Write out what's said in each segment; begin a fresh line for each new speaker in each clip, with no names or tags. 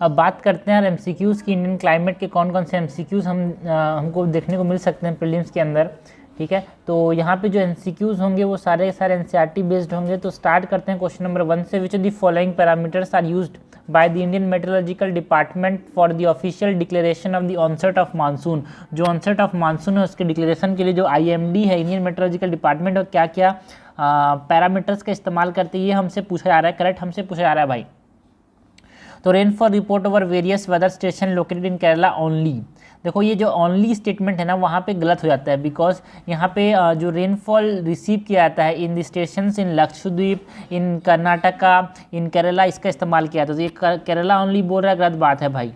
अब बात करते हैं एमसीक्यूज़ की। इंडियन क्लाइमेट के कौन कौन से एमसीक्यूज़ हमको देखने को मिल सकते हैं प्रीलिम्स के अंदर, ठीक है। तो यहाँ पे जो एमसीक्यूज़ होंगे वो सारे एनसीईआरटी बेस्ड होंगे। तो स्टार्ट करते हैं क्वेश्चन नंबर 1 से। Which of the following parameters are used by the Indian meteorological department for the official declaration of the onset of monsoon. जो ऑनसेट ऑफ मानसून है उसके डिक्लेरेशन के लिए जो IMD है, इंडियन मेट्रोलॉजिकल डिपार्टमेंट, और क्या क्या पैरामीटर्स का इस्तेमाल करते हैं, ये हमसे पूछा जा रहा है, करेक्ट हमसे पूछा जा रहा है भाई। तो rainfall report over various weather station located in Kerala only. देखो ये जो ओनली स्टेटमेंट है ना वहाँ पे गलत हो जाता है, बिकॉज यहाँ पे जो रेनफॉल रिसीव किया जाता है इन द स्टेशंस इन लक्षद्वीप, इन कर्नाटका, इन केरला, इसका इस्तेमाल किया जाता है। तो ये केरला ओनली बोल रहा है, गलत बात है भाई।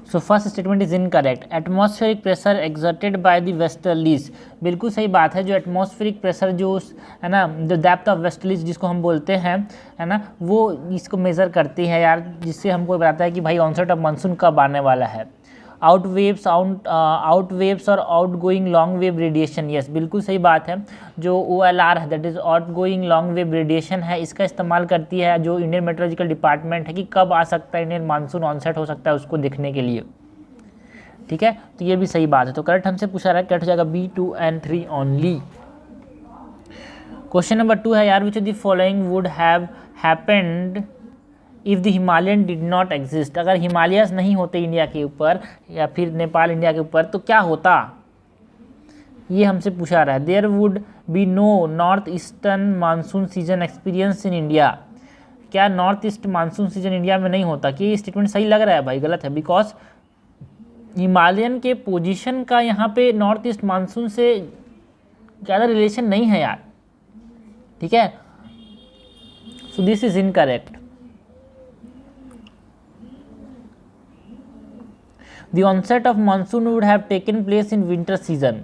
So first statement is incorrect. Atmospheric pressure exerted by the westerlies, बिल्कुल सही बात है। जो एटमॉस्फेरिक प्रेशर जो है ना, जो डेप्थ ऑफ वेस्टर्लीज जिसको हम बोलते हैं, है ना, वो इसको मेज़र करती है यार, जिससे हमको बताता है कि भाई ऑनसेट ऑफ मानसून कब आने वाला है। आउट वेव्स और out going long wave radiation, yes बिल्कुल सही बात है। जो OLR है that is out going long wave radiation है, इसका इस्तेमाल करती है जो इंडियन मेट्रोलॉजिकल डिपार्टमेंट है कि कब आ सकता है इंडियन मानसून ऑनसेट हो सकता है उसको देखने के लिए, ठीक है। तो ये भी सही बात है। तो करेक्ट हमसे पूछा रहा है, करेक्ट हो जाएगा B, 2 and 3 only. Question number 2 है यार, which of the following would have happened if the Himalayan did not exist. अगर हिमालयस नहीं होते इंडिया के ऊपर या फिर नेपाल इंडिया के ऊपर तो क्या होता, ये हमसे पूछा रहा है। There would be no north eastern monsoon season experience in India. क्या north east monsoon season India में नहीं होता? कि ये स्टेटमेंट सही लग रहा है भाई? गलत है, बिकॉज हिमालयन के पोजीशन का यहाँ पे नॉर्थ ईस्ट मानसून से ज़्यादा रिलेशन नहीं है यार, ठीक है। सो this is incorrect. The onset of monsoon would have taken place in winter season।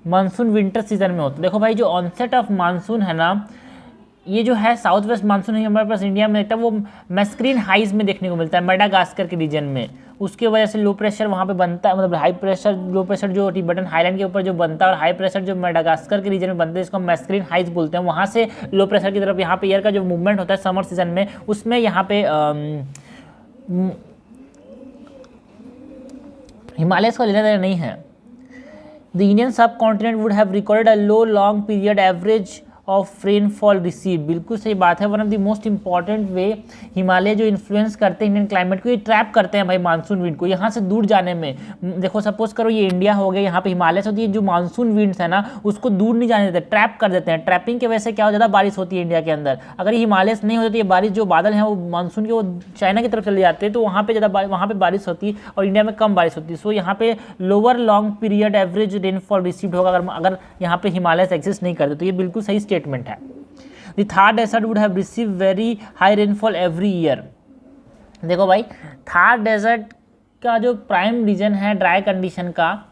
Monsoon winter season में होता है। देखो भाई जो ऑनसेट ऑफ मानसून है ना, ये जो है साउथ वेस्ट मानसून है हमारे पास इंडिया में देखता है, वो मैस्क्रीन हाइज में देखने को मिलता है मेडागास्कर के रीजन में। उसके वजह से लो प्रेशर वहाँ पे बनता है, मतलब हाई प्रेशर लो प्रेशर जो टिबेटन हाईलैंड के ऊपर जो बनता है, और हाई प्रेशर जो मेडागास्कर के रीजन में बनता है, इसको मैस्क्रीन हाइज बोलते हैं। वहाँ से लो प्रेशर की तरफ यहाँ पे एयर का जो मूवमेंट होता है समर सीजन में, उसमें यहाँ पे हिमालयस का लेना देना नहीं है। द इंडियन सब continent would have recorded a low long period average of rainfall receive, बिल्कुल सही बात है। One of the most important way Himalaya जो इन्फ्लुएंस करते हैं इंडियन क्लाइमेट को, ये ट्रैप करते हैं भाई मानसून विंड को यहाँ से दूर जाने में। देखो सपोज करो ये इंडिया हो गया, यहाँ पे हिमालय से होती है, जो मानसून विंड्स है ना उसको दूर नहीं जाने देते, ट्रैप कर देते हैं। ट्रैपिंग की वजह से क्या हो, ज़्यादा बारिश होती है इंडिया के अंदर। अगर ये हिमालय से नहीं होती तो ये बारिश जो बादल हैं वो मानसून के वो चाइना की तरफ चले जाते हैं, तो वहाँ पे ज़्यादा वहाँ पे बारिश होती है और इंडिया में कम बारिश होती है। सो यहाँ पे lower long period average rainfall received होगा अगर यहाँ पे हिमालय से एक्सिस्ट नहीं करते। तो ये बिल्कुल सही स्टेटमेंट है। The Thar desert would have received very high rainfall every year। देखो भाई थार डेजर्ट का जो प्राइम रीजन है ड्राई कंडीशन का,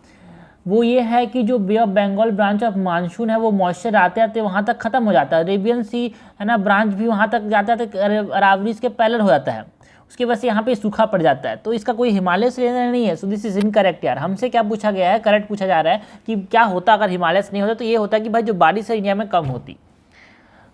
वो ये है कि जो bay of Bengal branch of monsoon है वो मॉइस्चर आते आते वहाँ तक ख़त्म हो जाता है। अरेबियन सी है ना ब्रांच भी वहाँ तक जाता है, अरावली के पैरेलल हो जाता है, उसकी वजह से यहाँ पे सूखा पड़ जाता है। तो इसका कोई हिमालय से लेना नहीं है। सो दिस इज इनकरेक्ट यार। हमसे क्या पूछा गया है, करेक्ट पूछा जा रहा है कि क्या होता अगर हिमालय से नहीं होता। तो ये होता कि भाई जो बारिश है इंडिया में कम होती।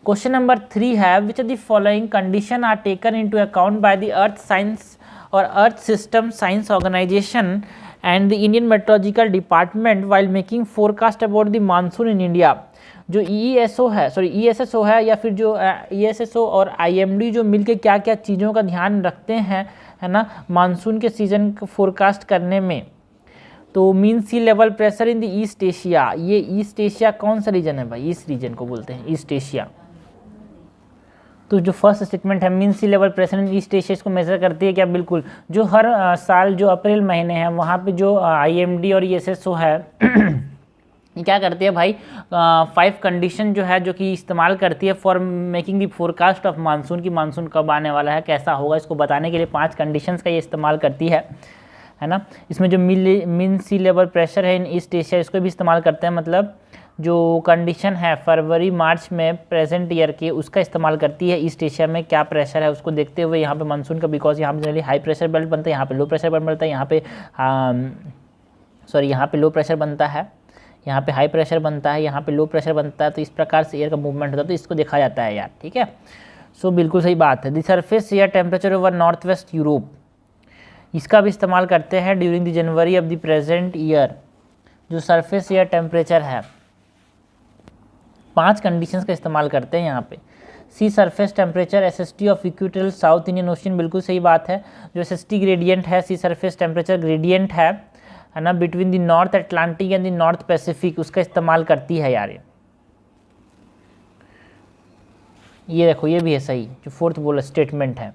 क्वेश्चन नंबर 3 है, which of the following condition are taken into account by the earth science और earth system science organisation and the Indian meteorological department while making forecast about the monsoon in India. जो ESSO है या फिर जो ESSO और IMD जो मिलके क्या क्या चीज़ों का ध्यान रखते हैं, है ना, मानसून के सीजन को फोरकास्ट करने में। तो mean sea level pressure in the east Asia. ये ईस्ट एशिया कौन सा रीजन है भाई? इस रीजन को बोलते हैं ईस्ट एशिया। तो जो फर्स्ट स्टेटमेंट है mean sea level pressure in east Asia, इसको मेजर करती है क्या? बिल्कुल। जो हर साल जो अप्रैल महीने हैं वहाँ पे जो IMD और ESSO है क्या करती है भाई, 5 कंडीशन जो है जो कि इस्तेमाल करती है for making the forecast of monsoon, की मानसून कब आने वाला है, कैसा होगा, इसको बताने के लिए 5 कंडीशंस का ये इस्तेमाल करती है ना। इसमें जो मीन सी लेवल प्रेशर है इन ईस्ट एशिया, इसको भी इस्तेमाल करते हैं। मतलब जो कंडीशन है फरवरी मार्च में प्रेजेंट ईयर के, उसका इस्तेमाल करती है ईस्ट एशिया में क्या प्रेशर है उसको देखते हुए यहाँ पे मानसून का, बिकॉज यहाँ पे जनरली हाई प्रेशर बेल्ट बनता है, यहाँ पे लो प्रेशर बेल्ट बनता है, यहाँ पे लो प्रेशर बनता है, यहाँ पे हाई प्रेशर बनता है, यहाँ पे लो प्रेशर बनता है, तो इस प्रकार से एयर का मूवमेंट होता है, तो इसको देखा जाता है यार, ठीक है। सो बिल्कुल सही बात है। The surface air temperature over north west Europe, इसका भी इस्तेमाल करते हैं during the January of the present year. जो सरफेस एयर टेम्परेचर है, 5 कंडीशंस का इस्तेमाल करते हैं यहाँ पे। Sea surface temperature SST of equatorial south Indian ocean, बिल्कुल सही बात है। जो एसएसटी ग्रेडियंट है, सी सरफेस टेम्परेचर ग्रेडियंट है ना, between the north Atlantic and the north Pacific, उसका इस्तेमाल करती है यार। ये देखो, ये भी है सही, जो फोर्थ बोला स्टेटमेंट है।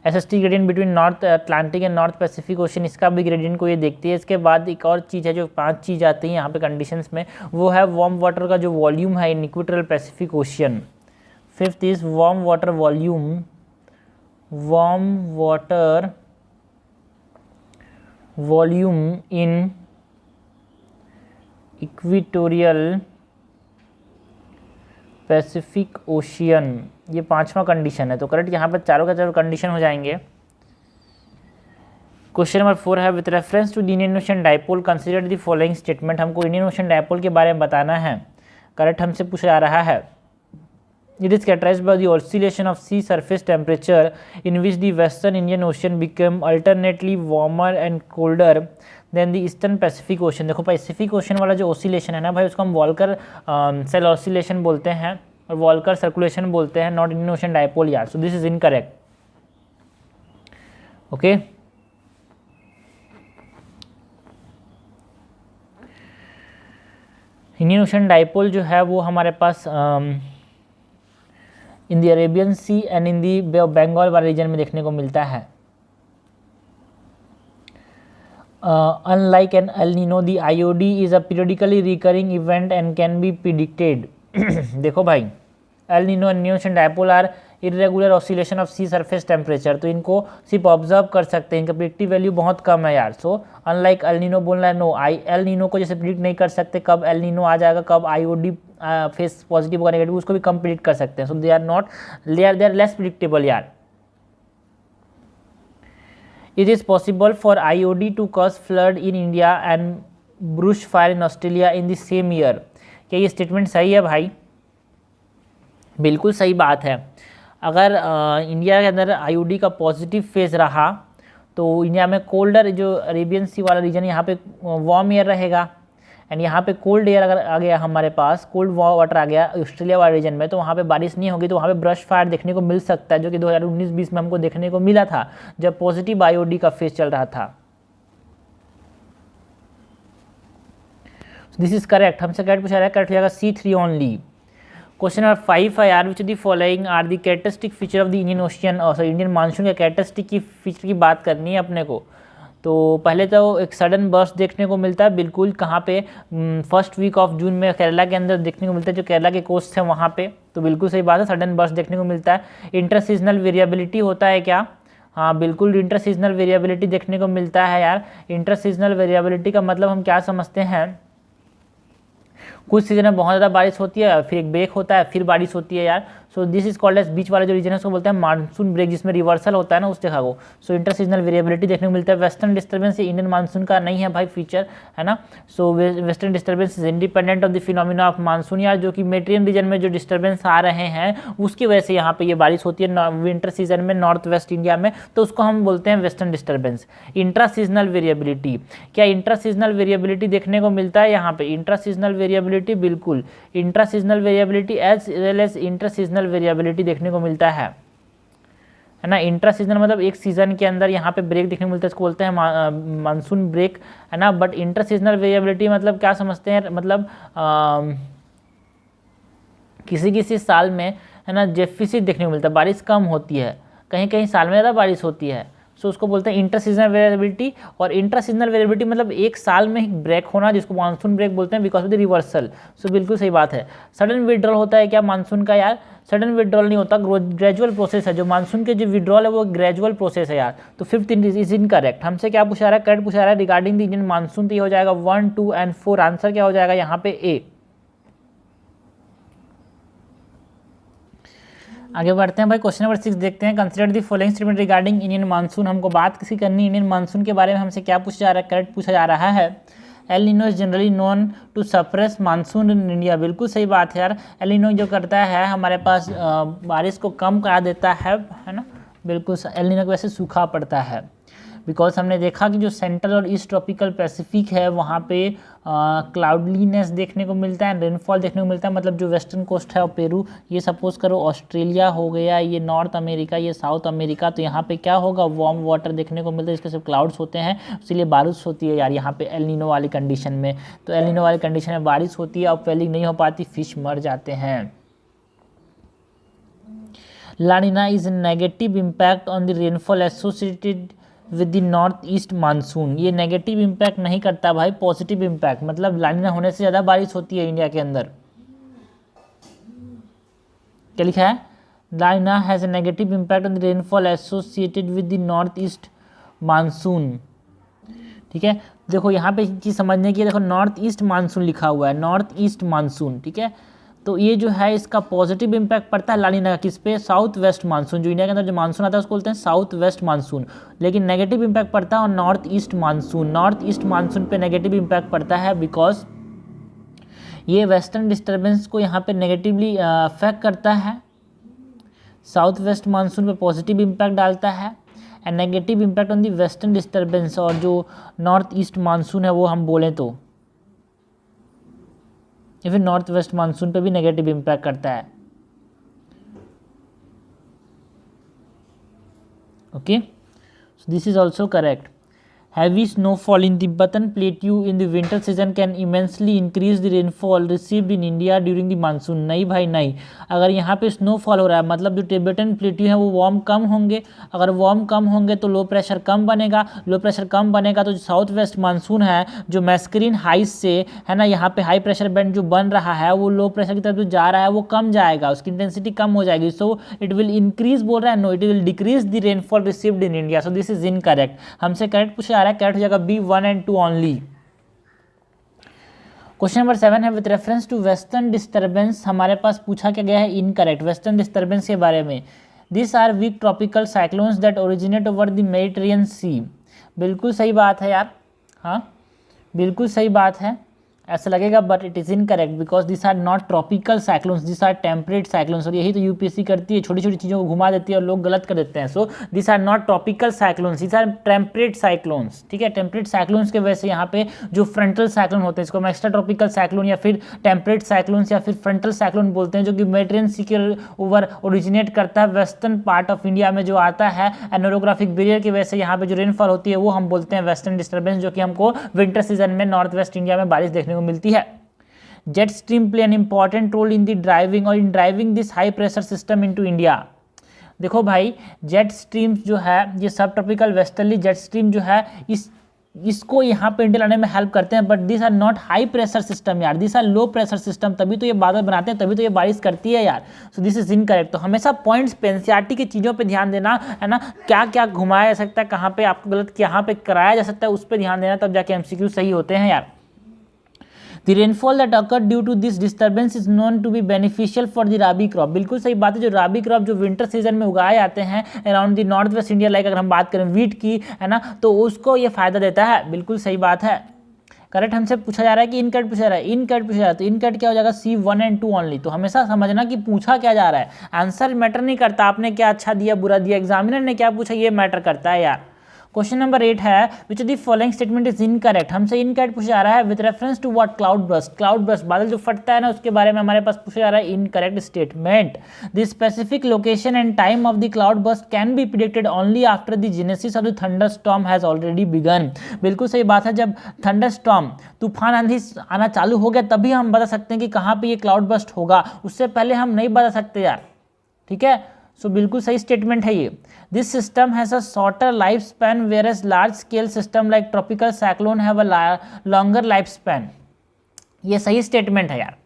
SST gradient between north Atlantic and north Pacific ocean, इसका भी ग्रेडियंट को ये देखती है। इसके बाद एक और चीज़ है, जो 5 चीज़ आती हैं यहाँ पे कंडीशंस में, वो है वार्म वाटर का जो वॉल्यूम है in equatorial Pacific ocean. Fifth is warm water volume, warm water volume in equatorial Pacific ocean, ये 5वां कंडीशन है। तो करेक्ट यहाँ पर चारों का चारों कंडीशन हो जाएंगे। क्वेश्चन नंबर 4 है, with reference to the Indian ocean dipole consider the following statement. हमको इंडियन ओशन डाइपोल के बारे में बताना है। करेक्ट हमसे पूछा जा रहा है, it is characterised by the oscillation of sea surface temperature in which the western Indian ocean become alternately warmer and colder than the eastern Pacific ocean. देखो, पैसिफिक ओशन वाला जो ऑसिलेशन है ना भाई, उसको हम वॉल्कर सेल ऑसिलेशन बोलते हैं और वॉल्कर सर्कुलेशन बोलते हैं, नॉट इंडियन ओशन डाइपोल यार। So this is incorrect. Okay, Indian ocean dipole जो है वो हमारे पास in the Arabian sea and in the bay of Bengal वाले रीजन में देखने को मिलता है। Unlike an El Nino, the IOD is a periodically recurring event and can be predicted. देखो भाई, El Nino and Indian ocean dipole are irregular oscillation of sea surface temperature, तो इनको सिर्फ ऑब्जर्व कर सकते हैं, इनका प्रिडिक्टिव वैल्यू बहुत कम है यार। सो अनलाइक एल नीनो बोलना है नो, एल नीनो को जैसे प्रिडिक्ट नहीं कर सकते कब एल नीनो आ जाएगा, कब आईओडी फेस पॉजिटिव होगा नेगेटिव, उसको भी कम प्रिडिक्ट कर सकते हैं। So they are less predictable यार। It is possible for IOD to cause flood in India and brush fire in Australia in the same year. क्या ये स्टेटमेंट सही है भाई? बिल्कुल सही बात है। अगर इंडिया के अंदर आईओडी का पॉजिटिव फेज रहा तो इंडिया में कोल्डर जो अरेबियन सी वाला रीजन, यहाँ पे वार्म एयर रहेगा, एंड यहाँ पे कोल्ड एयर अगर आ गया हमारे पास, कोल्ड वाटर आ गया ऑस्ट्रेलिया वाले रीजन में, तो वहाँ पे बारिश नहीं होगी, तो वहाँ पे ब्रश फायर देखने को मिल सकता है, जो कि 2019-20 में हमको देखने को मिला था जब पॉजिटिव आईओडी का फेज चल रहा था। This is correct. हमसे करेक्ट पूछा रहा है, करेक्ट हो जाएगा C3 ओनली। क्वेश्चन नंबर 5 है यार, which the following are the characteristic feature of the Indian ocean, और इंडियन मानसून के कैरेक्टरिस्टिक की फीचर की बात करनी है अपने को। तो पहले तो एक सडन बर्स्ट देखने को मिलता है, बिल्कुल कहाँ पे, फर्स्ट वीक ऑफ जून में केरला के अंदर देखने को मिलता है, जो केरला के कोस्ट है वहाँ पे। तो बिल्कुल सही बात है, सडन बर्स्ट देखने को मिलता है। इंटर सीजनल वेरिएबिलिटी होता है क्या? हाँ बिल्कुल, इंटर सीजनल वेरिएबिलिटी देखने को मिलता है यार। इंटर सीजनल वेरिएबिलिटी का मतलब हम क्या समझते हैं, कुछ सीजन में बहुत ज़्यादा बारिश होती है, फिर एक ब्रेक होता है, फिर बारिश होती है यार। So this is called as, बीच वाला जो रीजन है उसको बोलते हैं मानसून ब्रेक, जिसमें रिवर्सल होता है ना, उस जगह को। सो इंटर सीजनल वेरिएबिलिटी देखने को मिलता है। वेस्टर्न डिस्टर्बेंस इंडियन मानसून का नहीं है भाई फीचर, है ना। सो western disturbance is independent of the phenomena of monsoon यार, जो कि मेडिटेरियन रीजन में जो डिस्टर्बेंस आ रहे हैं उसकी वजह से यहाँ पे ये बारिश होती है विंटर सीजन में नॉर्थ वेस्ट इंडिया में, तो उसको हम बोलते हैं western disturbance. Intra seasonal variability, क्या इंट्रा सीजनल वेरिएबिलिटी देखने को मिलता है यहाँ पे? इंट्रा सीजनल वेरिएबिलिटी, बिल्कुल intra seasonal variability as well as inter seasonal variability देखने को मिलता है ना। इंट्रा सीजनल मतलब एक सीजन के अंदर यहाँ पे ब्रेक देखने को मिलता है, इसको बोलते हैं मानसून ब्रेक, है ना। बट इंटर सीजनल वेरिएबिलिटी मतलब क्या समझते हैं, मतलब किसी किसी साल में, है ना, डेफिसिट देखने को मिलता है, बारिश कम होती है, कहीं कहीं साल में ज़्यादा बारिश होती है। सो उसको बोलते हैं इंटर सीजनल वेरिएबिलिटी। और इंटर सीजनल वेरिएबिलिटी मतलब एक साल में एक ब्रेक होना, जिसको मानसून ब्रेक बोलते हैं बिकॉज ऑफ द रिवर्सल। सो बिल्कुल सही बात है। सडन विड्रॉल होता है क्या मानसून का यार? सडन विड्रॉल नहीं होता, ग्रेजुअल प्रोसेस है। जो मानसून के जो विड्रॉल है वो ग्रेजुअल प्रोसेस है यार। तो 5th इज इनकरेक्ट। हमसे क्या पूछा रहा है? करेक्ट पूछा रहा है रिगार्डिंग द इंडियन मानसून, तो ये हो जाएगा 1, 2 एंड 4। आंसर क्या हो जाएगा यहाँ पे? ए। आगे बढ़ते हैं भाई, क्वेश्चन नंबर 6 देखते हैं। Consider the following statement regarding Indian monsoon. हमको बात किसी करनी इंडियन मानसून के बारे में। हमसे क्या पूछा जा रहा है? करेक्ट पूछा जा रहा है, El Nino is generally known to suppress monsoon in India. बिल्कुल सही बात है यार, एल नीनो जो करता है हमारे पास बारिश को कम करा देता है ना। बिल्कुल एल नीनो की वजह से सूखा पड़ता है, बिकॉज हमने देखा कि जो सेंट्रल और ईस्ट ट्रॉपिकल पैसिफिक है वहाँ पे क्लाउडलीनेस देखने को मिलता है, रेनफॉल देखने को मिलता है। मतलब जो वेस्टर्न कोस्ट है और पेरू, ये सपोज करो ऑस्ट्रेलिया हो गया, ये नॉर्थ अमेरिका, ये साउथ अमेरिका, तो यहाँ पे क्या होगा, वार्म वाटर देखने को मिलता है, जिसके सिर्फ क्लाउड्स होते हैं, इसीलिए बारिश होती है यार यहाँ पे एल नीनो वाली कंडीशन में। तो एल नीनो वाली कंडीशन में बारिश होती है और फेलिंग नहीं हो पाती, फिश मर जाते हैं। La Nina is negative impact on the rainfall associated with the north east monsoon. ये नेगेटिव इम्पैक्ट नहीं करता भाई, पॉजिटिव इम्पैक्ट, मतलब ला नीना होने से ज़्यादा बारिश होती है इंडिया के अंदर। क्या लिखा है, La Nina has a negative impact on the rainfall associated with the north east monsoon. ठीक है, देखो यहाँ पे चीज़ समझने की, देखो नॉर्थ ईस्ट मानसून लिखा हुआ है, नॉर्थ ईस्ट मानसून। ठीक है, तो ये जो है इसका पॉजिटिव इम्पैक्ट पड़ता है ला नीना का किस पे, साउथ वेस्ट मानसून। जो इंडिया के अंदर जो मानसून आता है उसको बोलते हैं साउथ वेस्ट मानसून। लेकिन नेगेटिव इम्पैक्ट पड़ता है और north east monsoon, north east monsoon पे नेगेटिव इम्पैक्ट पड़ता है, बिकॉज ये वेस्टर्न डिस्टर्बेंस को यहाँ पे नेगेटिवली अफेक्ट करता है, साउथ वेस्ट मानसून पे पॉजिटिव इम्पैक्ट डालता है, and negative impact on the western disturbance. और जो नॉर्थ ईस्ट मानसून है वो हम बोलें तो, या फिर नॉर्थ वेस्ट मानसून पे भी नेगेटिव इम्पैक्ट करता है। Okay, so this is also correct. Heavy snowfall in Tibetan Plateau in the winter season can immensely increase the rainfall received in India during the monsoon। नहीं भाई नहीं, अगर यहाँ पे स्नोफॉल हो रहा है मतलब जो टिबेटन प्लेट्यू है वो वार्म कम होंगे, अगर वार्म कम होंगे तो लो प्रेशर कम बनेगा, लो प्रेशर कम बनेगा तो जो साउथ वेस्ट मानसून है जो मैस्करीन हाइज से है ना, यहाँ पे हाई प्रेशर बैंड जो बन रहा है वो लो प्रेशर की तरफ जो जा रहा है वो कम जाएगा, उसकी इंटेंसिटी कम हो जाएगी। सो इट विल इंक्रीज बोल रहा है, no it will decrease the rainfall received in India. So this is incorrect. हमसे करेक्ट पूछा जा रहा है, करेक्ट हो जाएगा B 1 and 2 only. Question number 7 है, with reference to western disturbance हमारे पास पूछा क्या गया है, इनकरेक्ट। वेस्टर्न डिस्टर्बेंस के बारे में, this are weak tropical cyclones that originate over the Mediterranean sea. बिल्कुल सही बात है यार, हाँ बिल्कुल सही बात है, ऐसा लगेगा but it is incorrect because this are not tropical cyclones, this are temperate cyclones. और यही तो यूपीएससी करती है, छोटी छोटी चीज़ों को घुमा देती है और लोग गलत कर देते हैं। So this are not tropical cyclones, this are temperate cyclones. ठीक है, टेम्परेट साइक्लोन्स के वजह से यहाँ पे जो फ्रंटल साइक्लोन होते हैं, इसको हम एक्स्ट्रा ट्रॉपिकल साइक्लोन या फिर टेम्परेट साइक्लोन्स या फिर फ्रंटल साइक्लोन बोलते हैं, जो कि मेडिटेरियन सी के ओवर ओरिजिनेट करता है, वेस्टर्न पार्ट ऑफ इंडिया में जो आता है, एनोरोग्राफिक बैरियर की वजह से यहाँ पे जो रेनफॉल होती है वो हम बोलते हैं वेस्टर्न डिस्टर्बेंस, जो कि हमको विंटर सीजन में नॉर्थ वेस्ट इंडिया में बारिश देखने को मिलती है। Jet stream play an important role in the driving और in driving this high pressure system into India. देखो भाई, जेट स्ट्रीम जो है ये सब ट्रॉपिकल वेस्टर्ली जेट स्ट्रीम जो है इसको यहाँ पे इंडिया लाने में हेल्प करते हैं, but this are not high pressure system यार, this are low pressure system, तभी तो ये बादल बनाते हैं, तभी तो ये बारिश करती है यार। So this is incorrect. तो हमेशा पॉइंट्स पे एनसीईआरटी की चीज़ों पे ध्यान देना है ना, क्या क्या घुमाया जा सकता है, कहाँ पे आपको गलत कहाँ पे कराया जा सकता है, उस पर ध्यान देना, तब जाके एमसीक्यू सही होते हैं यार। The rainfall that occurred due to this disturbance is known to be beneficial for the rabi crop। बिल्कुल सही बात है, जो राबी क्रॉप जो विंटर सीजन में उगाए जाते हैं around the north west India, like अगर हम बात करें वीट की है ना, तो उसको ये फायदा देता है। बिल्कुल सही बात है, करेक्ट। हमसे पूछा जा रहा है कि इनकट पूछा जा रहा है, इनकट पूछा जा रहा है, तो इनकट क्या हो जाएगा, C 1 and 2 ओनली। तो हमेशा समझना कि पूछा क्या जा रहा है, आंसर मैटर नहीं करता, आपने क्या अच्छा दिया बुरा दिया, एग्जामिनर ने क्या पूछा ये मैटर करता है यार। क्वेश्चन नंबर 8 है, which of the following statement is incorrect. हमसे इनकरेक्ट पूछा जा रहा है with reference to what, cloud burst. Cloud burst बादल जो फटता है ना, उसके बारे में हमारे पास पूछा जा रहा है incorrect statement. The specific location and time of the cloud burst can be predicted only after the genesis of the thunder storm has already begun. बिल्कुल सही बात है, जब थंडर स्टॉर्म तूफान आंधी आना चालू हो गया तभी हम बता सकते हैं कि कहाँ पे ये क्लाउड बर्स्ट होगा, उससे पहले हम नहीं बता सकते यार। ठीक है, सो बिल्कुल सही स्टेटमेंट है ये। This system has a shorter life span whereas large scale system like tropical cyclone have a longer life span. ये सही स्टेटमेंट है यार,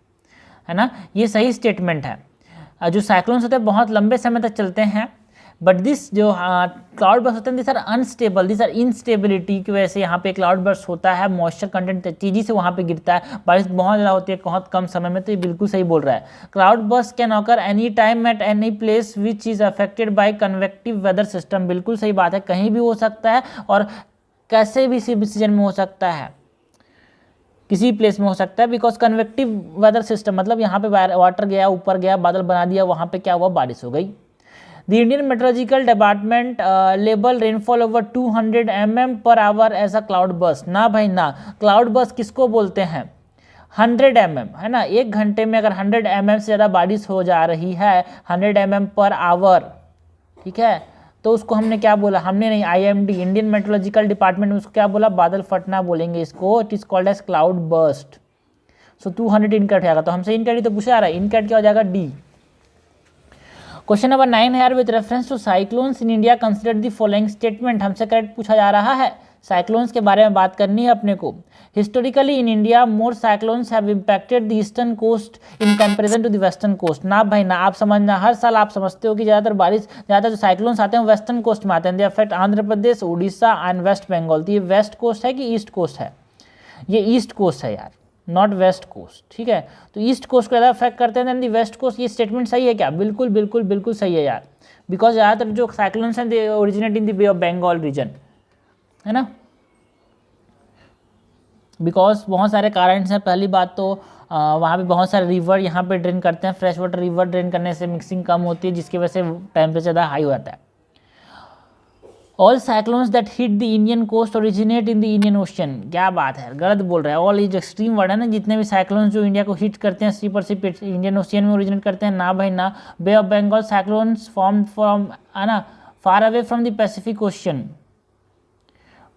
है ना, ये सही स्टेटमेंट है। जो साइक्लोन्स होते हैं बहुत लंबे समय तक चलते हैं, बट दिस जो क्लाउड बर्स्ट होते हैं this are unstable, this are instability की वजह से यहाँ पे क्लाउड बर्स्ट होता है, मॉइस्चर कंटेंट तेजी से वहाँ पे गिरता है, बारिश बहुत ज़्यादा होती है बहुत कम समय में। तो ये बिल्कुल सही बोल रहा है। Cloud burst can occur any time at any place which is affected by convective weather system. बिल्कुल सही बात है, कहीं भी हो सकता है और कैसे भी सीजन में हो सकता है। किसी प्लेस में हो सकता है, बिकॉज कन्वेक्टिव वेदर सिस्टम, मतलब यहाँ पे वाटर गया, ऊपर गया, बादल बना दिया, वहाँ पे क्या हुआ, बारिश हो गई। The Indian meteorological department label rainfall over 200 mm per hour as a cloud burst. ना भाई ना, क्लाउड बर्स्ट किसको बोलते हैं, 100 mm, है ना। एक घंटे में अगर 100 mm से ज़्यादा बारिश हो जा रही है, 100 mm पर आवर, ठीक है, तो उसको हमने क्या बोला, हमने नहीं, IMD इंडियन मेट्रोलॉजिकल डिपार्टमेंट में उसको क्या बोला, बादल फटना बोलेंगे इसको। It is called as cloud burst. So 200 इनकट हो जाएगा, तो हमसे इनकट ही तो पूछा जा रहा है, इनकट क्या हो जाएगा, डी। क्वेश्चन नंबर 9 है यार, with reference to cyclones in India consider the following statement. हमसे करेक्ट पूछा जा रहा है, साइक्लोन्स के बारे में बात करनी है अपने को। Historically in India more cyclones have impacted the eastern coast in comparison to the western coast. ना भाई ना, आप समझना, हर साल आप समझते हो कि ज़्यादातर बारिश, ज़्यादातर जो साइक्लोन्स आते हैं वेस्टर्न कोस्ट में आते हैं। They affect Andhra Pradesh, Orissa and West Bengal. तो ये वेस्ट कोस्ट है कि ईस्ट कोस्ट है, ये ईस्ट कोस्ट है यार, नॉट वेस्ट कोस्ट, ठीक है। तो ईस्ट कोस्ट को ज़्यादा अफेक्ट करते हैं दी वेस्ट कोस्ट। ये स्टेटमेंट सही है क्या, बिल्कुल बिल्कुल बिल्कुल सही है यार, बिकॉज ज़्यादातर जो साइक्लोन्स हैं they originate in the Bay of Bengal region, है ना। बिकॉज बहुत सारे कारण हैं। पहली बात तो वहाँ पे बहुत सारे रिवर यहाँ पे ड्रेन करते हैं, फ्रेश वाटर रिवर ड्रेन करने से मिक्सिंग कम होती है, जिसकी वजह से टेम्परेचर ज़्यादा हाई हो जाता है। All cyclones that hit the Indian coast originate in the Indian ocean. क्या बात है, गलत बोल रहा है। ऑल ये जो एक्सट्रीम वर्ड है ना, जितने भी साइक्लोन्स जो इंडिया को हिट करते हैं सी पर सी इंडियन ओशियन में ओरिजिनेट करते हैं। ना भाई ना, bay of Bengal cyclones form from, है ना, far away from the Pacific ocean,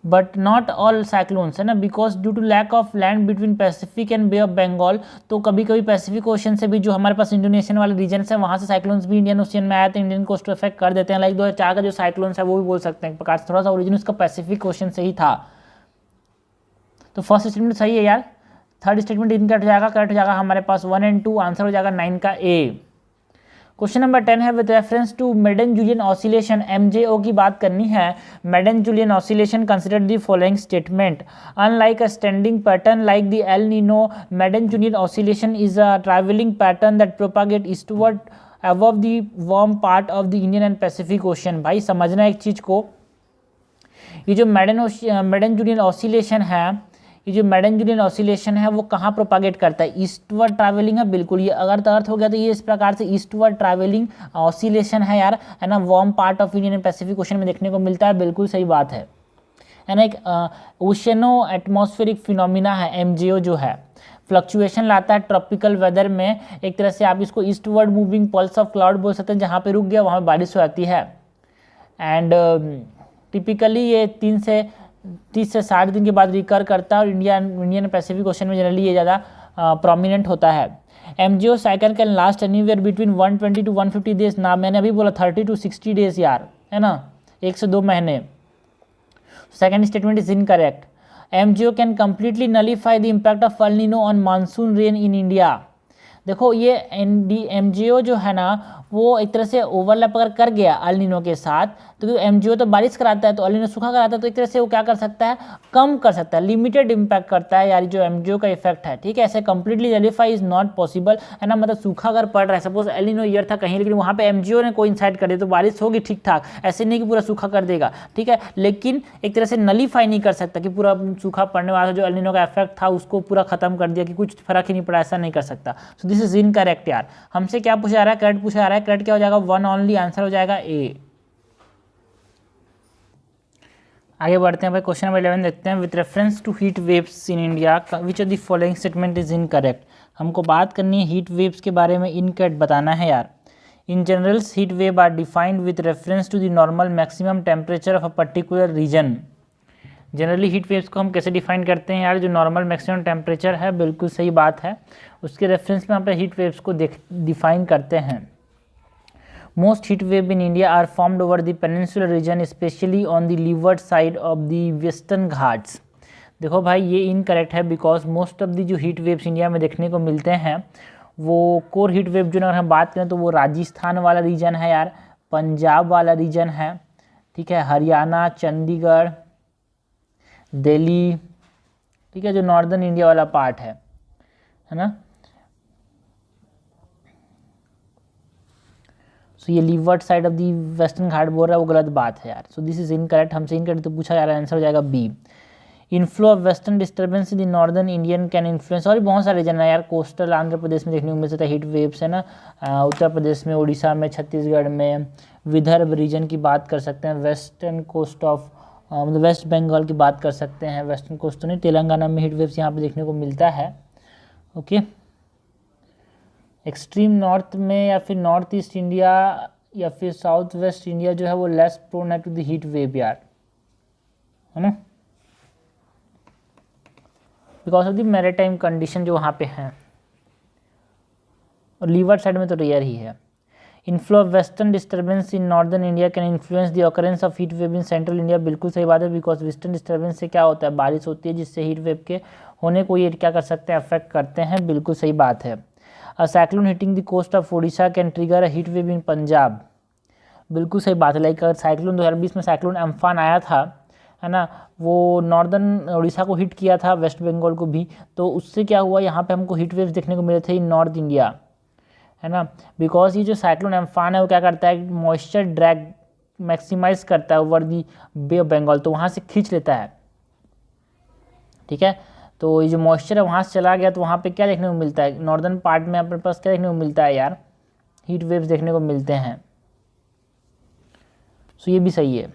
but not all cyclones, है ना, because due to lack of land between Pacific and bay of Bengal. तो कभी कभी पैसिफिक ओशन से भी जो हमारे पास इंडोनेशियन वाले रीजन है, वहाँ से साइक्लोन्स भी इंडियन ओशियन में आए थे, इंडियन कोस्ट को इफेक्ट कर देते हैं। लाइक 2004 का जो साइक्लोन्स है वो भी बोल सकते हैं एक प्रकार से, थोड़ा सा ओरिजिन उसका पैसिफिक ओशन से ही था। तो फर्स्ट स्टेटमेंट सही है यार। थर्ड स्टेटमेंट इनकरेक्ट हो जाएगा, करेक्ट हो जाएगा हमारे पास 1 और 2, आंसर हो जाएगा 9 का ए। क्वेश्चन नंबर 10 है, with reference to Madden Julian oscillation, MJO की बात करनी है। Madden Julian oscillation consider the following statement. Unlike a standing pattern like the El Nino, Madden Julian oscillation is a travelling pattern that propagate eastward above the warm part of the Indian and Pacific ocean. भाई समझना एक चीज को, ये जो maiden Julian oscillation है, ये जो मेडन जूलियन ऑसिलेशन है वो कहाँ प्रोपागेट करता है, ईस्टवर्ड ट्रैवलिंग है। बिल्कुल, ये अगर अर्थ हो गया तो ये इस प्रकार से ईस्टवर्ड ट्रैवलिंग ऑसिलेशन है यार, है ना, warm part of Indian and Pacific ocean में देखने को मिलता है। बिल्कुल सही बात है ना। एक ओशनो एटमॉस्फेरिक फिनोमिना है MJO जो है, फ्लक्चुएशन लाता है ट्रॉपिकल वेदर में। एक तरह से आप इसको eastward moving pulse of cloud बोल सकते हैं, जहाँ पे रुक गया वहाँ बारिश हो जाती है। एंड टिपिकली ये 30 से 60 दिन के बाद रिकर करता है, और इंडियन पैसिफिक ओशन में जनरली ये ज़्यादा प्रोमिनेंट होता है। MJO cycle can last anywhere between 120 to 150 days. ना, मैंने अभी बोला 30 to 60 डेज यार, है ना, 1 से 2 महीने। Second statement is incorrect. MJO can completely nullify the impact of El Nino on monsoon rain in India. देखो ये MJO जो है ना, वो एक तरह से ओवरलैप अगर कर गया एल नीनो के साथ, तो MJO तो बारिश कराता है, तो एल नीनो सूखा कराता है, तो एक तरह से वो क्या कर सकता है, कम कर सकता है, लिमिटेड इम्पैक्ट करता है यार जो MJO का इफेक्ट है, ठीक है। ऐसे completely nullify is not possible, है ना, मतलब सूखा अगर पड़ रहा है, सपोज एल नीनो ईयर था कहीं, लेकिन वहाँ पे MJO ने कोइंसाइड कर दिया, तो बारिश होगी ठीक ठाक, ऐसे नहीं कि पूरा सूखा कर देगा, ठीक है, लेकिन एक तरह से नलीफाई नहीं कर सकता कि पूरा सूखा पड़ने वाला जो एल नीनो का इफेक्ट था उसको पूरा खत्म कर दिया कि कुछ फर्क ही नहीं पड़ा, ऐसा नहीं कर सकता। सो दिस इज इनकरेक्ट यार। हमसे क्या पूछा जा रहा है, करेक्ट पूछा जा रहा है, करेक्ट क्या हो जाएगा, 1 ओनली, आंसर हो जाएगा ए। आगे बढ़ते हैं भाई, क्वेश्चन नंबर 11 देखते हैं। With reference to heat waves in India which of the following statement is incorrect. हमको बात करनी है हीट वेव्स के बारे में, इनकरेक्ट बताना है यार। In general heat wave are defined with reference to the normal maximum temperature of a particular region. Generally heat waves को हम कैसे डिफाइन करते हैं यार, जो नॉर्मल मैक्सिमम टेम्परेचर है, बिल्कुल सही बात है, उसके रेफरेंस में हम हीट वेव्स को डिफाइन करते हैं। Most heat wave in India are formed over the peninsular region, especially on the leeward side of the western Ghats। देखो भाई ये इनकरेक्ट है, बिकॉज मोस्ट ऑफ दी जो हीट वेव्स इंडिया में देखने को मिलते हैं वो कोर हीट वेव जो अगर हम बात करें तो वो राजस्थान वाला रीजन है यार, पंजाब वाला रीजन है, ठीक है, हरियाणा, चंडीगढ़, दिल्ली, ठीक है, जो नॉर्दर्न इंडिया वाला पार्ट है ना। सो ये leeward side of the western Ghat बोल रहा है, वो गलत बात है यार। सो दिस इज इनकरेक्ट, हमसे इनकरेक्ट तो पूछा जा रहा है, आंसर हो जाएगा B. Inflow of western disturbance in the northern Indian can influence, और भी बहुत सारे रीजन है यार। कोस्टल आंध्र प्रदेश में देखने को मिल सकता है हीट वेव्स, है ना। उत्तर प्रदेश में, उड़ीसा में, छत्तीसगढ़ में, विदर्भ रीजन की बात कर सकते हैं, वेस्टर्न कोस्ट ऑफ मतलब वेस्ट बंगाल की बात कर सकते हैं, वेस्टर्न कोस्ट तो नहीं, तेलंगाना में हीट वेव्स यहाँ पे देखने को मिलता है। ओके, एक्सट्रीम नॉर्थ में या फिर नॉर्थ ईस्ट इंडिया या फिर साउथ वेस्ट इंडिया जो है वो लेस प्रोन है टू द हीट वेव यार, है ना, because of the maritime condition जो वहाँ पे हैं, और लीवर्ड साइड में तो रेयर ही है। Inflow of western disturbance in northern India can influence the occurrence of heat wave in central India, बिल्कुल सही बात है, बिकॉज वेस्टर्न डिस्टर्बेंस से क्या होता है, बारिश होती है जिससे हीट वेव के होने को ये क्या कर सकते हैं, अफेक्ट करते हैं, बिल्कुल सही बात है। A cyclone hitting the coast of Odisha can trigger a heat wave in Punjab, बिल्कुल सही बात है। लाइक अगर साइक्लोन 2020 में साइक्लोन अम्फान आया था, है ना, वो नॉर्दर्न उड़ीसा को हिट किया था, वेस्ट बंगाल को भी, तो उससे क्या हुआ, यहाँ पे हमको हीट वेव्स देखने को मिले थे इन नॉर्थ इंडिया, है ना, बिकॉज ये जो साइक्लोन अम्फान है वो क्या करता है, मॉइस्चर ड्रैग मैक्सिमाइज करता है over the bay of Bengal, तो वहाँ से खींच लेता है, ठीक है। तो ये जो मॉइस्चर है वहाँ से चला गया, तो वहाँ पे क्या देखने को मिलता है, नॉर्दर्न पार्ट में अपने पास क्या देखने को मिलता है यार, हीट वेव्स देखने को मिलते हैं। सो ये भी सही है।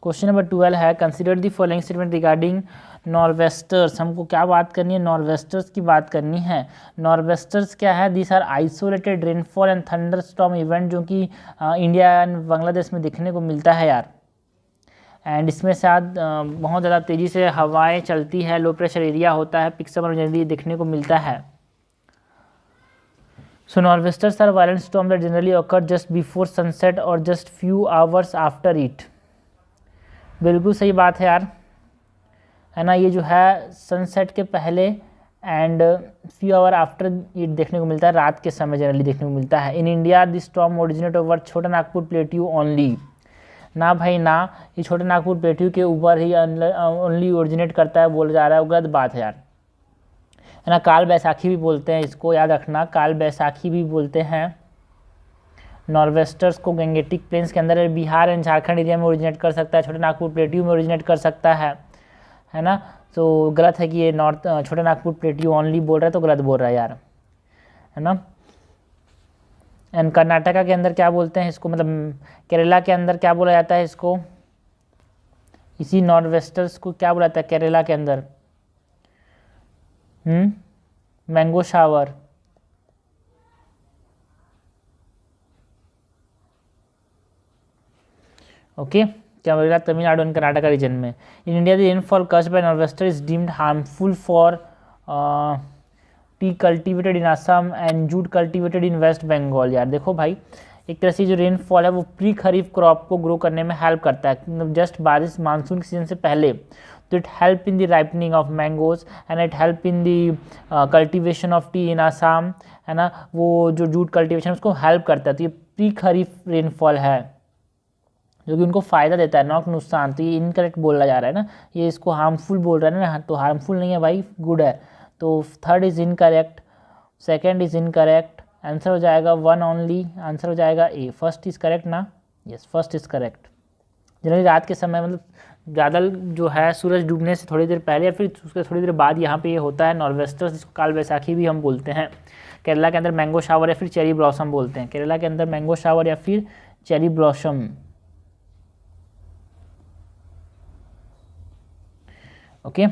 क्वेश्चन नंबर 12 है, consider the following statement regarding norwesters, हमको क्या बात करनी है, नॉर्वेस्टर्स की बात करनी है। नॉर्वेस्टर्स क्या है, this are isolated rainfall and thunder storm event, जो कि इंडिया एंड बांग्लादेश में देखने को मिलता है यार, एंड इसमें शायद बहुत ज़्यादा तेज़ी से हवाएं चलती है, लो प्रेशर एरिया होता है, पिक्सम जनरली देखने को मिलता है। So nor'westers are violent storms that generally occur just before sunset or just few hours after it, बिल्कुल सही बात है यार, है ना, ये जो है सनसेट के पहले एंड फ्यू आवर आफ्टर ये देखने को मिलता है, रात के समय जनरली देखने को मिलता है। In India this storm originate over छोटा नागपुर प्लेट्यू ओनली, ना भाई ना, ये छोटे नागपुर प्लेट्यू के ऊपर ही ओनली ओरिजिनेट करता है बोला जा रहा है, वो गलत बात है यार, है ना। काल बैसाखी भी बोलते हैं इसको, याद रखना, काल बैसाखी भी बोलते हैं। नॉर्वेस्टर्स को गंगेटिक प्लेन्स के अंदर बिहार एंड झारखंड एरिया में ओरिजिनेट कर सकता है, छोटे नागपुर प्लेट्यू में ओरिजिनेट कर सकता है ना। तो गलत है कि ये छोटे नागपुर प्लेट्यू ओनली बोल रहा है, तो गलत बोल रहा है यार, है ना। एंड कर्नाटका के अंदर क्या बोलते हैं इसको, मतलब केरला के अंदर क्या बोला जाता है इसको, इसी नॉर्वेस्टर्स को क्या बोला जाता है केरला के अंदर, मैंगो शावर, ओके, क्या बोला, तमिलनाडु एंड कर्नाटका रीजन में। In India the rainfall caused by norwester is deemed harmful for tea cultivated in Assam and jute cultivated in West Bengal. यार देखो भाई, एक तरह से जो रेनफॉल है वो प्री खरीफ क्रॉप को ग्रो करने में हेल्प करता है, जस्ट बारिश मानसून के सीजन से पहले, तो it help in the ripening of mangoes and it help in the cultivation of tea in Assam, है ना, वो जो जूट कल्टिवेशन उसको हेल्प करता है। तो ये प्री खरीफ रेनफॉल है जो कि उनको फ़ायदा देता है, नॉट नुकसान। तो ये इनकरेक्ट बोला जा रहा है ना, ये इसको हार्मफुल बोल रहा है ना, तो हार्मफुल नहीं है भाई, गुड है। तो third is incorrect, second is incorrect, answer हो जाएगा वन ओनली, आंसर हो जाएगा ए। फर्स्ट इज़ करेक्ट ना, yes first is correct. Generally रात के समय मतलब ज़्यादा जो है सूरज डूबने से थोड़ी देर पहले या फिर उसके थोड़ी देर बाद यहाँ पे ये होता है नॉर्वेस्टर्स, जिसको काल बैसाखी भी हम बोलते हैं। केरला के अंदर मैंगो शावर या फिर चेरी ब्लॉसम बोलते हैं, केरला के अंदर मैंगो शावर या फिर cherry blossom. Okay,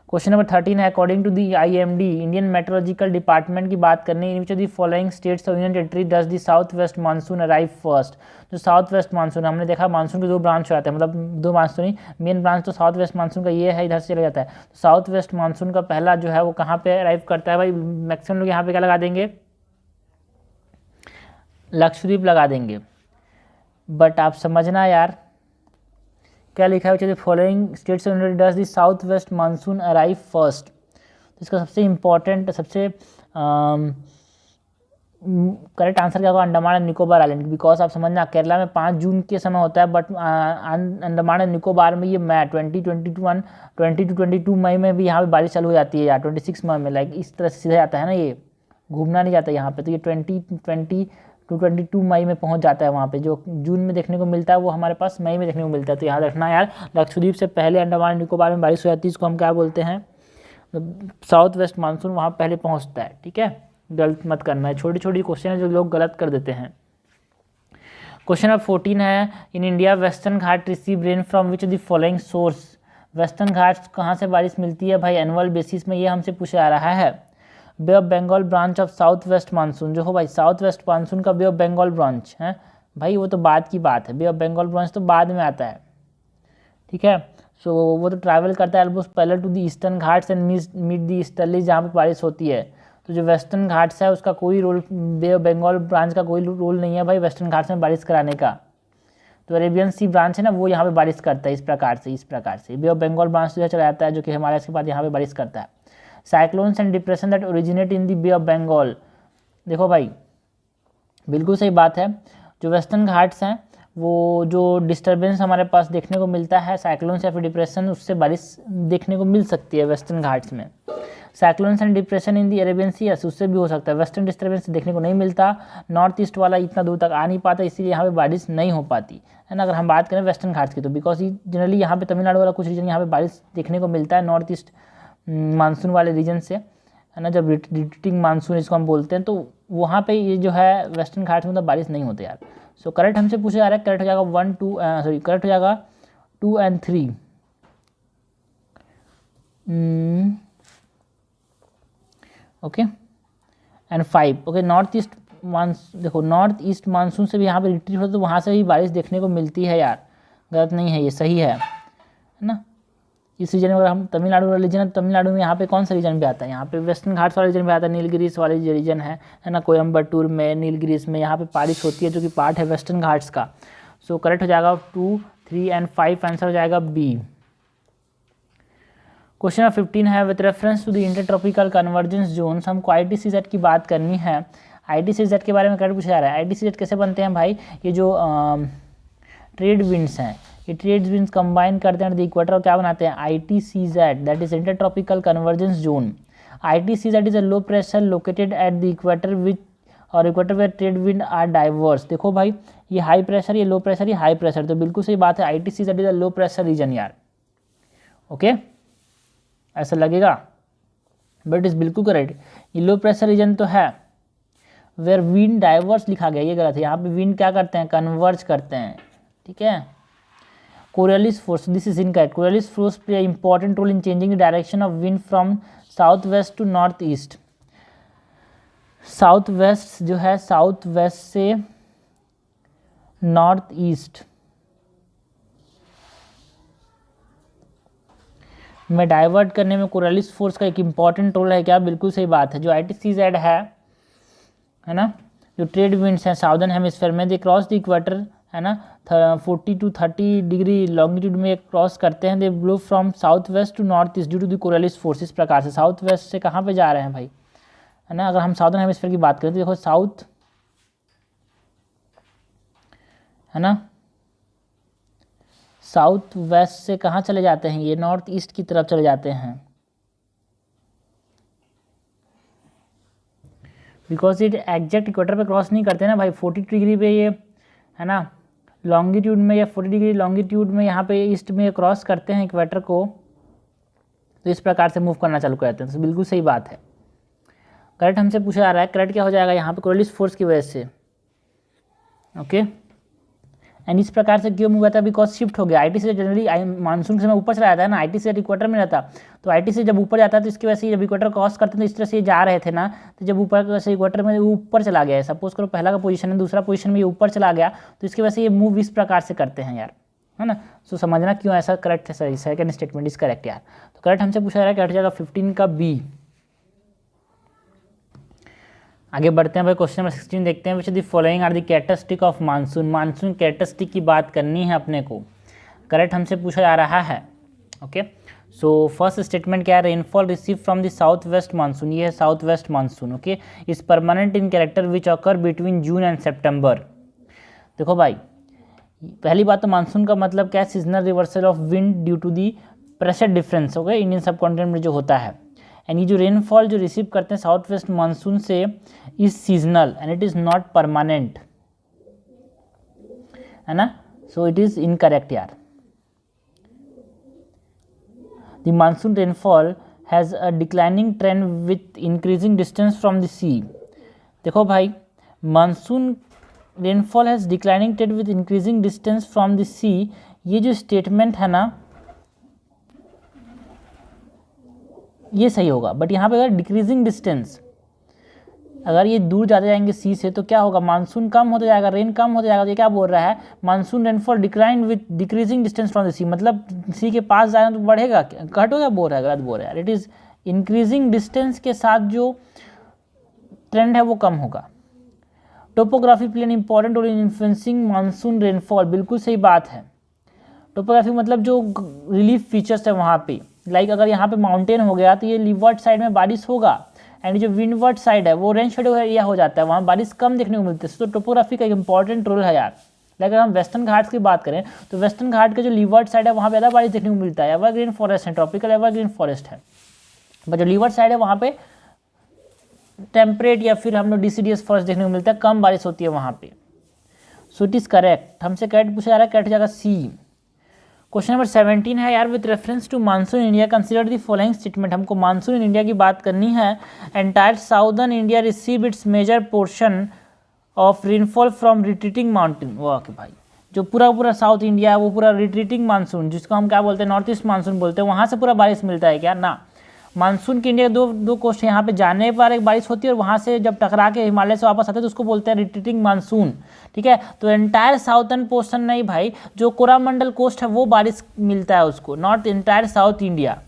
question number 13 है, according to the IMD Indian meteorological department की बात करनी है, in following states of union territory does the south west monsoon arrive first. जो साउथ वेस्ट मानसून हमने देखा, मानसून के दो ब्रांच हो जाते हैं, मतलब दो मानसून ही, मेन ब्रांच तो साउथ वेस्ट मानसून का ये है, इधर से चला जाता है। तो साउथ वेस्ट मानसून का पहला जो है वो कहाँ पे अराइव करता है भाई, मैक्सिमम लोग यहाँ पे क्या लगा देंगे, लक्षद्वीप लगा देंगे, बट आप समझना यार क्या लिखा है, following states of union does the south west monsoon arrive first. तो इसका सबसे इम्पॉर्टेंट, सबसे करेक्ट आंसर क्या होगा, Andaman and Nicobar island, because आप समझना केरला में 5 जून के समय होता है, बट अंडमान एंड निकोबार में ये मई 22 मई में भी यहाँ पे बारिश चालू हो जाती है यार, 26 मई में, लाइक इस तरह से सीधा जाता है ना, ये घूमना नहीं जाता यहाँ पे। तो ये 20 222 मई में पहुंच जाता है वहाँ पे। जो जून में देखने को मिलता है वो हमारे पास मई में देखने को मिलता है। तो याद रखना यार, लक्षद्वीप से पहले अंडमान निकोबार में बारिश हो जाती है, इसको हम क्या बोलते हैं, साउथ वेस्ट मानसून वहाँ पहले पहुँचता है। ठीक है, गलत मत करना है, छोटी छोटी क्वेश्चन है जो लोग गलत कर देते हैं। क्वेश्चन नंबर 14 है, in India western Ghat receive rain from which the following source. Western Ghats कहाँ से बारिश मिलती है भाई एनुअल बेसिस में, ये हमसे पूछा जा रहा है। Bay of Bengal branch of south west monsoon, जो हो भाई साउथ वेस्ट मानसून का बे ऑफ बंगाल ब्रांच है भाई, वो तो बाद की बात है, बे ऑफ बंगाल ब्रांच तो बाद में आता है। ठीक है, सो वो तो ट्रैवल करता है ऑलमोस्ट पहले to the eastern Ghats and meet the easterly, जहाँ पे बारिश होती है। तो जो वेस्टर्न घाट्स है उसका कोई role, bay of Bengal branch का कोई रोल नहीं है भाई वेस्टर्न घाट्स में बारिश कराने का। तो अरेबियन सी ब्रांच है ना, वो यहाँ पे बारिश करता है इस प्रकार से बे ऑफ बंगाल ब्रांच जो चला जाता है, जो कि हमारे इसके बाद यहाँ पे बारिश करता है। Cyclones and depression that originate in the Bay of Bengal, देखो भाई बिल्कुल सही बात है, जो वेस्टर्न घाट्स हैं वो जो डिस्टर्बेंस हमारे पास देखने को मिलता है साइक्लोन्स या फिर डिप्रेशन, उससे बारिश देखने को मिल सकती है वेस्टर्न घाट्स में। Cyclones and depression in the Arabian sea, उससे भी हो सकता है। वेस्टर्न डिस्टर्बेंस देखने को नहीं मिलता, नॉर्थ ईस्ट वाला इतना दूर तक आ नहीं पाता, इसीलिए यहाँ पे बारिश नहीं हो पाती है ना। अगर हम बात करें वेस्टर्न घाट्स की तो बिकॉज जनरली यहाँ पे तमिलनाडु वाला कुछ रीजन यहाँ पे बारिश देखने को मिलता है नॉर्थ ईस्ट मानसून वाले रीजन से, है ना, जब रिट्रीटिंग मानसून इसको हम बोलते हैं, तो वहाँ पे ये जो है वेस्टर्न घाट्स में तो बारिश नहीं होती यार। सो करेक्ट हमसे पूछा जा रहा है, करेक्ट हो जाएगा 1 2 करेक्ट हो जाएगा 2 and 3। Okay and 5। Okay, north east देखो नॉर्थ ईस्ट मानसून से भी यहाँ पे रिट्रीट होता है, तो वहाँ से भी बारिश देखने को मिलती है यार, गलत नहीं है, ये सही है ना। इस रीजन में अगर हम तमिलनाडु वाला रीजन है, तमिलनाडु में यहाँ पे कौन सा रीजन भी आता है, यहाँ पे वेस्टर्न घाट्स वाला रीजन भी आता है, नीलगिरीस वाला जो रीजन है ना, कोयम्बटूर में नीलगिरीस में यहाँ पे बारिश होती है, जो कि पार्ट है वेस्टर्न घाट्स का। सो करेक्ट हो जाएगा 2 3 and 5, आंसर हो जाएगा बी। क्वेश्चन नंबर 15 है, with reference to the intertropical convergence zones, हमको ITCZ की बात करनी है। ITCZ के बारे में करेक्ट पूछा जा रहा है। ITCZ कैसे बनते हैं भाई, ये जो ट्रेड विंड्स हैं, ये ट्रेड विंड्स कंबाइन करते हैं द इक्वेटर और क्या बनाते हैं ITCZ, that is intertropical convergence zone. ITCZ is a low pressure located at the equator which और equator where trade wind are diverse. देखो भाई ये हाई प्रेशर, ये लो प्रेशर, ये हाई प्रेशर, तो बिल्कुल सही बात है, ITCZ is a low pressure region यार। ओके ऐसा लगेगा बट इज बिल्कुल करेक्ट, ये लो प्रेशर रीजन तो है। वेयर विंड डाइवर्स लिखा गया, ये गलत है, यहाँ पे विंड क्या करते हैं, कन्वर्ज करते हैं। ठीक है, Coriolis force, this is incorrect, Coriolis force play important role in changing the direction of wind from south west to north east. South west जो है, साउथ वेस्ट से नॉर्थ ईस्ट में डाइवर्ट करने में कोरियलिस फोर्स का एक important role है क्या, बिल्कुल सही बात है। जो ITCZ है ना, जो ट्रेड विंड्स हैं साउदर्न हेमिस्फीयर में, दे क्रॉस द इक्वेटर, है ना, 40 to 30 डिग्री लॉन्गिट्यूड में क्रॉस करते हैं, they blow from south west to north east due to the Coriolis force. इस प्रकार से साउथ वेस्ट से कहाँ पे जा रहे हैं भाई, है ना, अगर हम साउदर्न हेमिस्फीयर की बात करें तो देखो साउथ, है ना, साउथ वेस्ट से कहाँ चले जाते हैं, ये नॉर्थ ईस्ट की तरफ चले जाते हैं, बिकॉज ये एग्जैक्ट इक्वेटर पे क्रॉस नहीं करते ना भाई। 40 डिग्री पे ये, है ना, लॉन्गिट्यूड में या 40 डिग्री लॉन्गिट्यूड में यहाँ पे ईस्ट में क्रॉस करते हैं इक्वेटर को, तो इस प्रकार से मूव करना चालू कर देते हैं। तो बिल्कुल सही बात है, करेक्ट हमसे पूछा जा रहा है। करेक्ट क्या हो जाएगा यहाँ पे, कोरियलिस फोर्स की वजह से। ओके एंड इस प्रकार से क्यों मूव हुआ था, बिकॉज शिफ्ट हो गया। ITCZ जनरली मानसून के समय ऊपर चला जाता है ना, ITCZ इक्वेटर में रहता, तो ITCZ जब ऊपर जाता है तो इसकी वजह से जब इक्वेटर क्रॉस करते हैं तो इस तरह से जा रहे थे ना, तो जब ऊपर से इक्वेटर में ऊपर चला गया है, सपोज करो पहला का पोजीशन है, दूसरा पोजीशन में ये ऊपर चला गया, तो इसकी वजह से ये मूव इस प्रकार से करते हैं यार, है ना। सो समझना क्यों ऐसा करेक्ट है, सही सेकंड स्टेटमेंट इज करेक्ट यार। तो करेक्ट हमसे पूछा जा रहा है, करेक्ट हो जाएगा 15 का बी। आगे बढ़ते हैं भाई, क्वेश्चन नंबर 16 देखते हैं, which the following are the characteristic of monsoon. Monsoon characteristic की बात करनी है अपने को, करेक्ट हमसे पूछा जा रहा है। ओके सो फर्स्ट स्टेटमेंट क्या है, rainfall receive from the south west monsoon, ये है south west monsoon. Okay is permanent in character which occur between June and September. देखो भाई पहली बात तो मानसून का मतलब क्या है, seasonal reversal of wind due to the pressure difference, okay, Indian subcontinent में जो होता है। एंड ये जो रेनफॉल जो रिसीव करते हैं साउथ वेस्ट मानसून से is seasonal and it is not permanent, है ना। सो इट इज़ इनकरेक्ट यार। The monsoon rainfall has a declining trend with increasing distance from the sea. देखो भाई, monsoon rainfall has declining trend with increasing distance from the sea, ये जो statement है ना ये सही होगा, बट यहाँ पे अगर डिक्रीजिंग डिस्टेंस, अगर ये दूर जाते जाएंगे सी से तो क्या होगा, मानसून कम होता जाएगा, रेन कम होता जाएगा। तो ये क्या बोल रहा है, monsoon rainfall decline with decreasing distance from the sea, मतलब सी के पास जाएगा तो बढ़ेगा, घट होगा, बोल रहा है, गलत बोल रहा है। इट इज़ इंक्रीजिंग डिस्टेंस के साथ जो ट्रेंड है वो कम होगा। Topography play an important role in influencing monsoon rainfall, बिल्कुल सही बात है। टोपोग्राफी मतलब जो रिलीफ फीचर्स है वहाँ पे, लाइक अगर यहाँ पे माउंटेन हो गया तो ये लीवर्ड साइड में बारिश होगा, एंड जो विंडवर्ड साइड है वो रेन शेडो एरिया हो जाता है, वहाँ बारिश कम देखने को मिलती है। तो टोपोग्राफी का एक इंपॉर्टेंट रोल है यार। लाइक अगर हम वेस्टर्न घाट्स की बात करें तो वेस्टर्न घाट का जो लीवर्ड साइड है वहाँ पे ज़्यादा बारिश देखने को मिलता है, एवरग्रीन फॉरेस्ट है, ट्रॉपिकल एवरग्रीन फॉरेस्ट है। बट जो लीवर्ड साइड है वहाँ पे टेम्परेट या फिर हम लोग डिसीडियस फॉरेस्ट देखने को मिलता है, कम बारिश होती है वहाँ पे। सो इट इज़ करेक्ट। हमसे कैट पूछा जा रहा है, कैट जाएगा सी। क्वेश्चन नंबर 17 है यार, with reference to monsoon India consider the following statement. हमको मानसून इन इंडिया की बात करनी है। Entire southern India receive its major portion of rainfall from retreating mountain. वाह कि भाई, जो पूरा साउथ इंडिया है वो पूरा रिट्रीटिंग मानसून, जिसको हम क्या बोलते हैं, नॉर्थ ईस्ट मानसून बोलते हैं, वहाँ से पूरा बारिश मिलता है क्या ना। मानसून की इंडिया दो कोस्ट यहाँ पे जाने पर एक बारिश होती है और वहाँ से जब टकरा के हिमालय से वापस आते हैं तो उसको बोलते हैं रिट्रीटिंग मानसून, ठीक है। तो एंटायर साउथर्न पोर्शन नहीं भाई, जो कोरामंडल कोस्ट है वो बारिश मिलता है उसको, नॉट एंटायर साउथ इंडिया,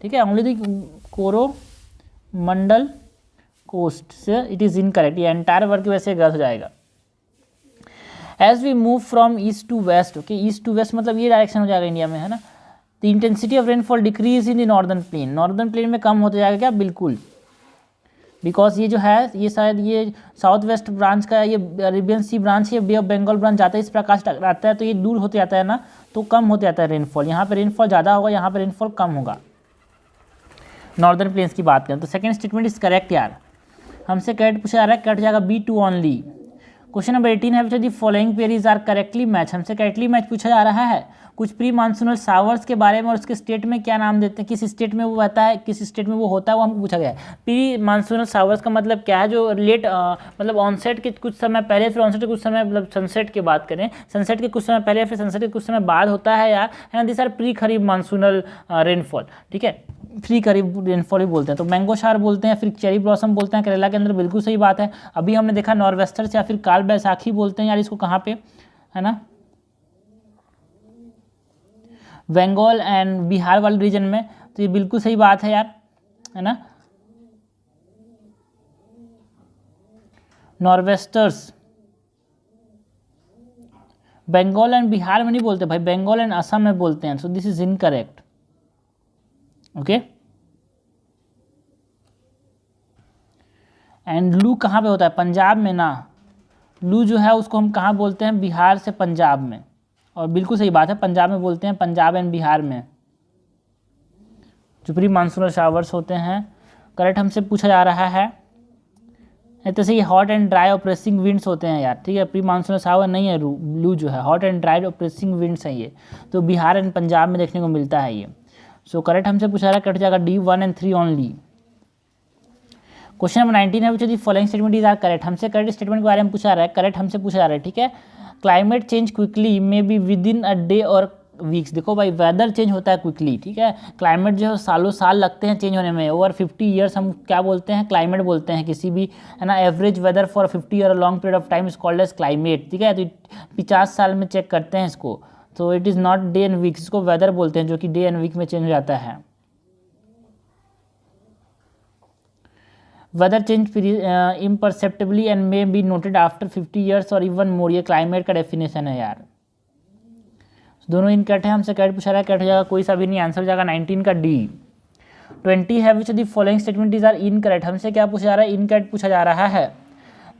ठीक है। ओनली द कोरोमंडल कोस्ट से इट इज़ इनकरेक्ट, ये एंटायर वर्ड की वजह से गलत हो जाएगा। As we move from east to west, okay, east to west मतलब ये डायरेक्शन हो जाएगा इंडिया में, है ना। The intensity of rainfall decrease in the northern plain, northern plain में कम होता जाएगा क्या, बिल्कुल, बिकॉज ये जो है ये शायद ये साउथ वेस्ट ब्रांच का ये अरेबियन सी ब्रांच है, बे ऑफ बंगाल ब्रांच जाता है, इस प्रकाश टकराता है तो ये दूर होते जाता है ना, तो कम होते जाता है रेनफॉल। यहाँ पे रेनफॉल ज़्यादा होगा, यहाँ पे रेनफॉल कम होगा नॉर्दर्न प्लेन्स की बात करें तो। सेकंड स्टेटमेंट इज करेक्ट यार। हमसे कैट पूछा जा रहा है, कट जाएगा B2 ओनली। क्वेश्चन नंबर 18 है, which the following pairs are correctly match. हमसे करेक्टली मैच पूछा जा रहा है कुछ प्री मानसूनल शावर्स के बारे में और उसके स्टेट में क्या नाम देते हैं, किस स्टेट में वो रहता है, किस स्टेट में वो होता है, वो हमको पूछा गया है। प्री मानसूनल शावर्स का मतलब क्या है, जो लेट मतलब ऑनसेट के कुछ समय पहले फिर ऑनसेट के कुछ समय, मतलब सनसेट की बात करें, सनसेट के कुछ समय पहले फिर सनसेट के कुछ समय बाद होता है यार, है ना। This are pre kharif monsoonal rainfall, ठीक है, प्री खरीफ रेनफॉल भी बोलते हैं। तो मैंगो शार बोलते हैं, फिर चेरी ब्लॉसम बोलते हैं केरला के अंदर, बिल्कुल सही बात है। अभी हमने देखा नॉर्वेस्टर्स या फिर काल बैसाखी बोलते हैं यार इसको, कहाँ पे, है ना, बंगाल एंड बिहार वाले रीजन में। तो ये बिल्कुल सही बात है यार, है ना। नॉर्वेस्टर्स बंगाल एंड बिहार में नहीं बोलते भाई, बंगाल एंड असम में बोलते हैं। So this is incorrect, okay. And लू कहाँ पे होता है, पंजाब में ना। लू जो है उसको हम कहाँ बोलते हैं, बिहार से पंजाब में, और बिल्कुल सही बात है, पंजाब में बोलते हैं, पंजाब एंड बिहार में जो प्री मानसूनल शावर्स होते हैं। करेक्ट हमसे पूछा जा रहा है। तो से ये हॉट एंड ड्राई और प्रेसिंग विंड्स होते हैं यार, ठीक है, प्री मानसूनल शावर नहीं है लू जो है, हॉट एंड ड्राई और प्रेसिंग विंड्स हैं ये, तो बिहार एंड पंजाब में देखने को मिलता है ये। सो करेक्ट हमसे पूछा जा रहा है, कट जाएगा D1 and 3 only. Question number 19 है, which the following statement is are correct. हमसे करेक्ट स्टेटमेंट के बारे में पूछा जा रहा है, करेक्ट हमसे पूछा जा रहा है, ठीक है। Climate change quickly may be with in a day और वीक्स। देखो भाई, वेदर चेंज होता है क्विकली, ठीक है। क्लाइमेट जो है सालों साल लगते हैं चेंज होने में, ओवर 50 ईयर्स हम क्या बोलते हैं, क्लाइमेट बोलते हैं किसी भी, है ना। Average weather for 50 year long period of time is called as climate, ठीक है। तो 50 साल में चेक करते हैं इसको, तो it is not day and weeks, इसको वेदर बोलते हैं, जो कि डे एंड वीक में चेंज हो जाता है। Weather change imperceptibly and may be noted after 50 years और इवन मोर, ये क्लाइमेट का डेफिनेशन है यार। दोनों इन कट है, हमसे कट पूछा रहा है, कट हो जाएगा कोई सा भी नहीं, आंसर हो जाएगा 19 का D। 20 है, which the following statement is are incorrect. हमसे क्या पूछा जा रहा है, इनकरेक्ट पूछा जा रहा है।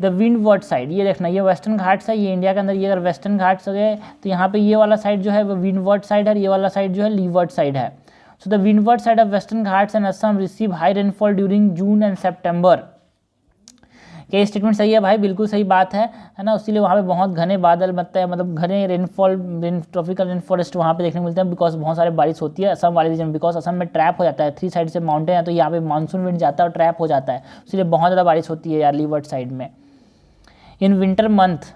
द विंडवर्ड साइड, ये देखना, ये वेस्टर्न घाट्स है, ये इंडिया के अंदर, ये अगर वेस्टर्न घाट्स हो गए तो यहाँ पे ये वाला साइड जो है वो विंडवर्ड साइड है, ये वाला साइड जो है लीवर्ड साइड है। So the windward side of western Ghats and Assam receive high rainfall during June and September. क्या ये स्टेटमेंट सही है भाई? बिल्कुल सही बात है ना। इसीलिए वहाँ पे बहुत घने बादल बनते हैं, मतलब घने ट्रॉपिकल रेन फॉरेस्ट वहाँ पे देखने को मिलते हैं, बिकॉज बहुत सारे बारिश होती है असम वाले रीजन, बिकॉज असम में ट्रैप हो जाता है, 3 साइड से माउंटेन है, तो यहाँ पे मानसून विंड जाता है और ट्रैप हो जाता है, इसलिए बहुत ज़्यादा बारिश होती है यार लीवर्ड साइड में। In winter month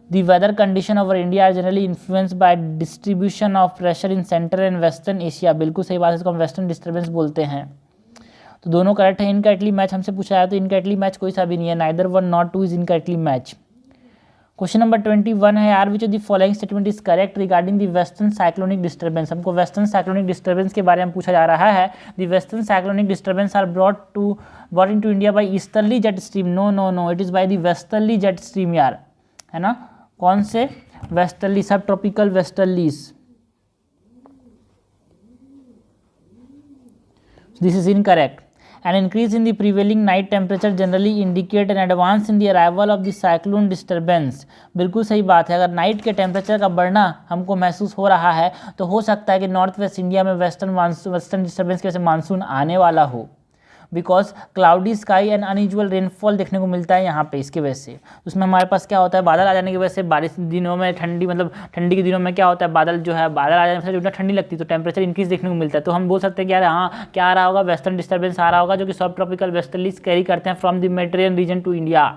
the weather condition over India are generally influenced by distribution of pressure in central and western Asia. बिल्कुल सही बात है, इसको हम वेस्टर्न डिस्टर्बेंस बोलते हैं। तो दोनों करेक्ट है। इनकरेक्टली मैच हमसे पूछा है, तो इनकरेक्टली मैच कोई सा भी नहीं है, neither 1 nor 2 is incorrectly match. Question number 21 है यार, which of the following statement is correct regarding the western cyclonic disturbance. हमको वेस्टर्न साइक्लोनिक डिस्टर्बेंस के बारे में पूछा जा रहा है। The western cyclonic disturbance are brought into India by easterly jet stream. No it is by the westerly jet stream यार, है ना। कौन से? Westerly, subtropical westerlies. This is incorrect. An increase in the prevailing night temperature generally indicate an advance in the arrival of the cyclone disturbance। बिल्कुल सही बात है। अगर नाइट के टेम्परेचर का बढ़ना हमको महसूस हो रहा है तो हो सकता है कि नॉर्थ वेस्ट इंडिया में वेस्टर्न डिस्टर्बेंस की वजह से मानसून आने वाला हो, because cloudy sky and unusual rainfall देखने को मिलता है यहाँ पे। इसके वजह से उसमें हमारे पास क्या होता है, बादल आ जाने की वजह से बारिश दिनों में ठंडी, मतलब ठंडी के दिनों में क्या होता है, बादल आ जाने से जो ठंडी लगती है तो टेम्परेचर इंक्रीज देखने को मिलता है। तो हम बोल सकते हैं कि यार हाँ क्या आ रहा होगा, वेस्टर्न डिस्टर्बेंस आ रहा होगा, जो कि सब ट्रॉपिकल वेस्टर्लीज कैरी करते हैं from the Mediterranean region to India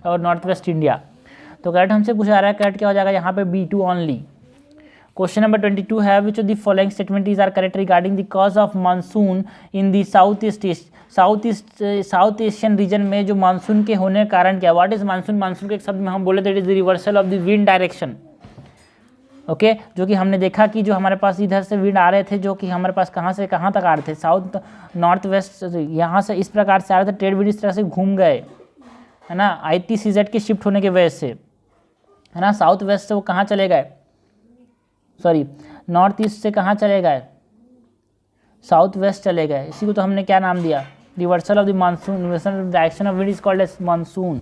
और नॉर्थ वेस्ट इंडिया। तो करेक्ट हमसे पूछा जा रहा है, करेक्ट क्या हो जाएगा यहाँ पे? B2 only. क्वेश्चन नंबर 22 है, which of the following statement is are correct regarding the cause of monsoon in the south Asian region में जो मानसून के होने का कारण क्या? What is monsoon? मानसून के एक शब्द में हम बोले थे, it is the reversal of the wind direction. Okay, जो कि हमने देखा कि जो हमारे पास इधर से विंड आ रहे थे, जो कि हमारे पास कहाँ से कहाँ तक आ रहे थे, साउथ नॉर्थ वेस्ट, यहाँ से इस प्रकार से आ रहे थे, ट्रेड विंड इस तरह से घूम गए, है ना, ITCZ के शिफ्ट होने की वजह से, है ना। साउथ वेस्ट से वो कहाँ चले गए, सॉरी नॉर्थ ईस्ट से कहाँ चले गए, साउथ वेस्ट चले गए। इसी को तो हमने क्या नाम दिया? Reversal of the monsoon, reversal direction of wind is called as monsoon.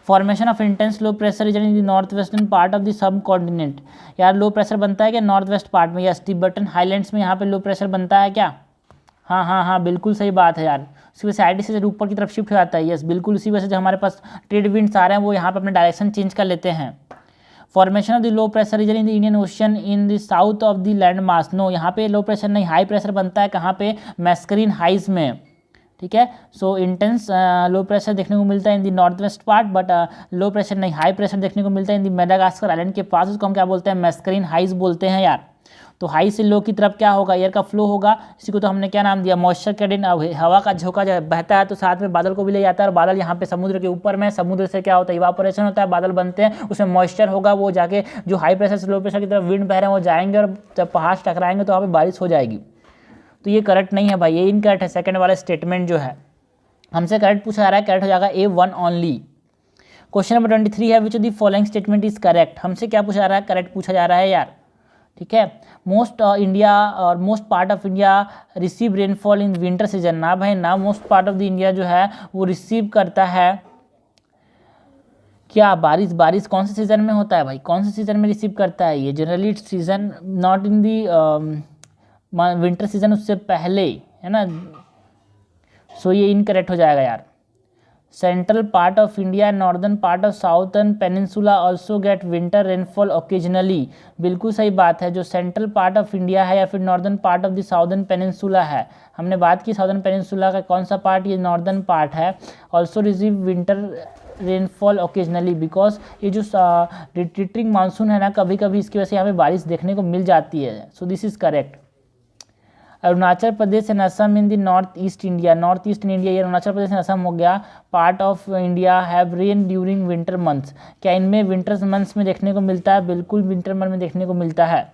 Formation of intense low pressure region in the north western part of the subcontinent. यार लो प्रेशर बनता है क्या नॉर्थ वेस्ट पार्ट में? Yes, Tibetan highlands में यहाँ पे low pressure बनता है क्या? हाँ, बिल्कुल सही बात है यार। उसकी वजह से ITC से ऊपर की तरफ शिफ्ट हो जाता है। यस, बिल्कुल उसी वजह से जो हमारे पास ट्रेड विंड्स आ रहे हैं वो यहाँ पे अपने डायरेक्शन चेंज कर लेते हैं। Formation of the low pressure region in the Indian ocean in the south of the land mass. No, यहाँ पे लो प्रेशर नहीं, हाई प्रेशर बनता है कहाँ पे? मैस्करीन हाइज में, ठीक है। सो इंटेंस लो प्रेशर देखने को मिलता है इन the north west part, but low pressure नहीं, हाई प्रेशर देखने को मिलता है इन द मेडागास्कर आइलैंड के पास। उसको हम क्या बोलते हैं? मैस्करीन हाइज बोलते हैं यार। तो हाई से लो की तरफ क्या होगा? एयर का फ्लो होगा। इसी को तो हमने क्या नाम दिया? Moisture Caden. हवा का झोंका जब बहता है तो साथ में बादल को भी ले जाता है, और बादल यहाँ पे समुद्र के ऊपर में, समुद्र से क्या होता है? इवापोरेशन होता है, बादल बनते हैं, उसमें मॉइस्चर होगा, वो जाके जो हाई प्रेशर से लो प्रेशर की तरफ विंड बह रहे हैं वो जाएंगे, और जब पहाड़ टकराएंगे तो वहाँ पे बारिश हो जाएगी। तो ये करेक्ट नहीं है भाई, ये इनकरेक्ट है। सेकंड वाला स्टेटमेंट जो है हमसे करेक्ट पूछा जा रहा है, करेक्ट हो जाएगा A1 ओनली। क्वेश्चन नंबर 23 है, which of the following statement is correct. हमसे क्या पूछा जा रहा है? करेक्ट पूछा जा रहा है यार, ठीक है। मोस्ट इंडिया और most part of India receive rainfall in winter season. ना भाई ना, most part of the India जो है वो रिसीव करता है क्या? बारिश कौन से सीजन में होता है भाई? कौन से सीजन में रिसीव करता है ये? Generally it's season not in the winter season, उससे पहले, है ना। सो ये इनकरेक्ट हो जाएगा यार। Central part of India, northern part of southern peninsula also get winter rainfall occasionally. बिल्कुल सही बात है। जो सेंट्रल पार्ट ऑफ इंडिया है या फिर northern part of the southern peninsula है, हमने बात की साउदर्न पेनिनसुला का कौन सा पार्ट? ये नॉर्दर्न पार्ट है। Also receive winter rainfall occasionally, because ये जो रिट्रीटिंग मानसून है ना, कभी कभी इसकी वजह से यहाँ पे बारिश देखने को मिल जाती है। सो this is correct. Arunachal Pradesh and Assam in the north east India, north east in India, ये अरुणाचल प्रदेश एंड असम हो गया, part of India have rain during winter months. क्या इनमें विंटर मंथ्स में देखने को मिलता है? बिल्कुल विंटर मंथ में देखने को मिलता है।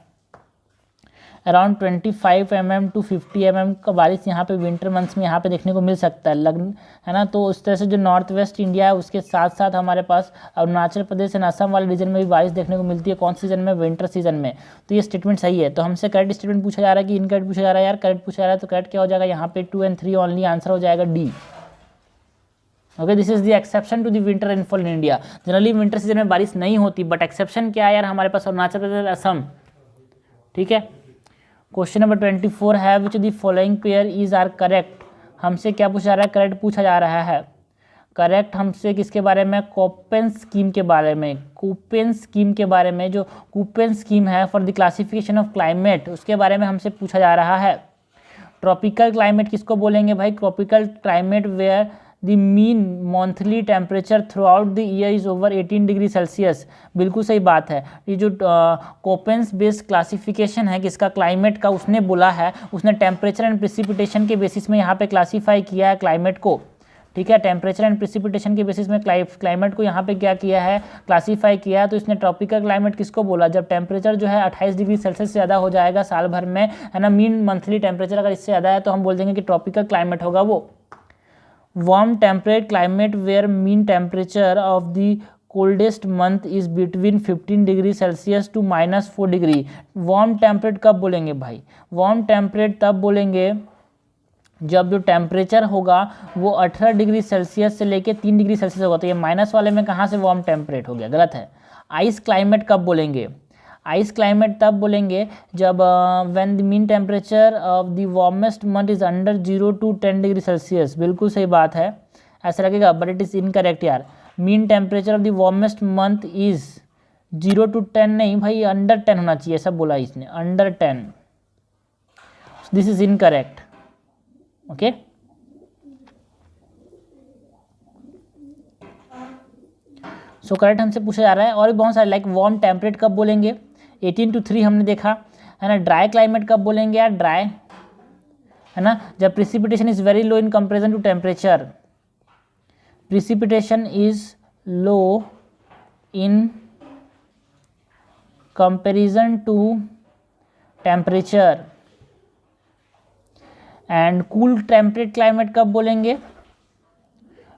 अराउंड 25 mm to 50 mm का बारिश यहाँ पे विंटर मंथ्स में यहाँ पे देखने को मिल सकता है, है ना। तो उस तरह से जो नॉर्थ वेस्ट इंडिया है उसके साथ साथ हमारे पास अरुणाचल प्रदेश एंड असम वाले रीजन में भी बारिश देखने को मिलती है। कौन सीजन में? विंटर सीजन में। तो ये स्टेटमेंट सही है। तो हमसे करेक्ट स्टेटमेंट पूछा जा रहा है कि इनकरेक्ट पूछा जा रहा है यार? करेक्ट पूछा जा रहा है, तो करेक्ट क्या हो जाएगा यहाँ पे? 2 and 3 ओनली। आंसर हो जाएगा D। Okay, this is the exception to the winter rainfall in India. Generally winter season में बारिश नहीं होती, बट एक्सेप्शन क्या है यार? हमारे पास अरुणाचल प्रदेश, असम, ठीक है। क्वेश्चन नंबर 24 है which the following pair is are correct. हमसे क्या पूछा जा रहा है? करेक्ट पूछा जा रहा है। करेक्ट हमसे किसके बारे में? कोपेन स्कीम के बारे में। कोपेन स्कीम के बारे में, जो कोपेन स्कीम है for the classification of climate, उसके बारे में हमसे पूछा जा रहा है। ट्रॉपिकल क्लाइमेट किसको बोलेंगे भाई? Tropical climate where the mean monthly temperature throughout the year is over 18 degree Celsius. बिल्कुल सही बात है। ये जो कोपेन्स बेस्ड क्लासिफिकेशन है किसका? क्लाइमेट का, उसने बोला है, उसने टेम्परेचर एंड प्रेसिपिटेशन के बेसिस में यहाँ पे क्लासीफाई किया है क्लाइमेट को। ठीक है, टेम्परेचर एंड प्रेसिपिटेशन के बेसिस में क्लाइमेट को यहाँ पे क्या किया है? क्लासीफाई किया है। तो इसने ट्रॉपिकल क्लाइमेट किसको बोला? जब टेम्परेचर जो है 28 डिग्री सेल्सियस से ज़्यादा हो जाएगा साल भर में, है ना, मीन मंथली टेम्परेचर अगर इससे ज़्यादा है तो हम बोल देंगे कि ट्रॉपिकल क्लाइमेट होगा वो। Warm temperate climate where mean temperature of the coldest month is between 15 degree Celsius to -4 degree. Warm temperate कब बोलेंगे भाई? वार्म टेम्परेट तब बोलेंगे जब जो टेम्परेचर होगा वो 18 डिग्री सेल्सियस से लेके 3 डिग्री सेल्सियस होगा। तो ये माइनस वाले में कहाँ से वार्म टेम्परेट हो गया? गलत है। आइस क्लाइमेट कब बोलेंगे? आइस क्लाइमेट तब बोलेंगे जब when the mean temperature of the warmest month is under 0 to 10 degree Celsius. बिल्कुल सही बात है, ऐसा लगेगा बट इट इज़ इनकरेक्ट यार। Mean temperature of the warmest month is 0 to 10 नहीं भाई, अंडर 10 होना चाहिए, ऐसा बोला इसने, under 10। This is incorrect. Okay, so correct हमसे पूछा जा रहा है। और भी बहुत सारे लाइक वार्म टेम्परेट कब बोलेंगे? 18 to 3 हमने देखा है ना। ड्राई क्लाइमेट कब बोलेंगे यार? ड्राई, है ना, जब precipitation is very low in comparison to temperature. Precipitation is low in comparison to temperature. And cool temperate climate कब बोलेंगे?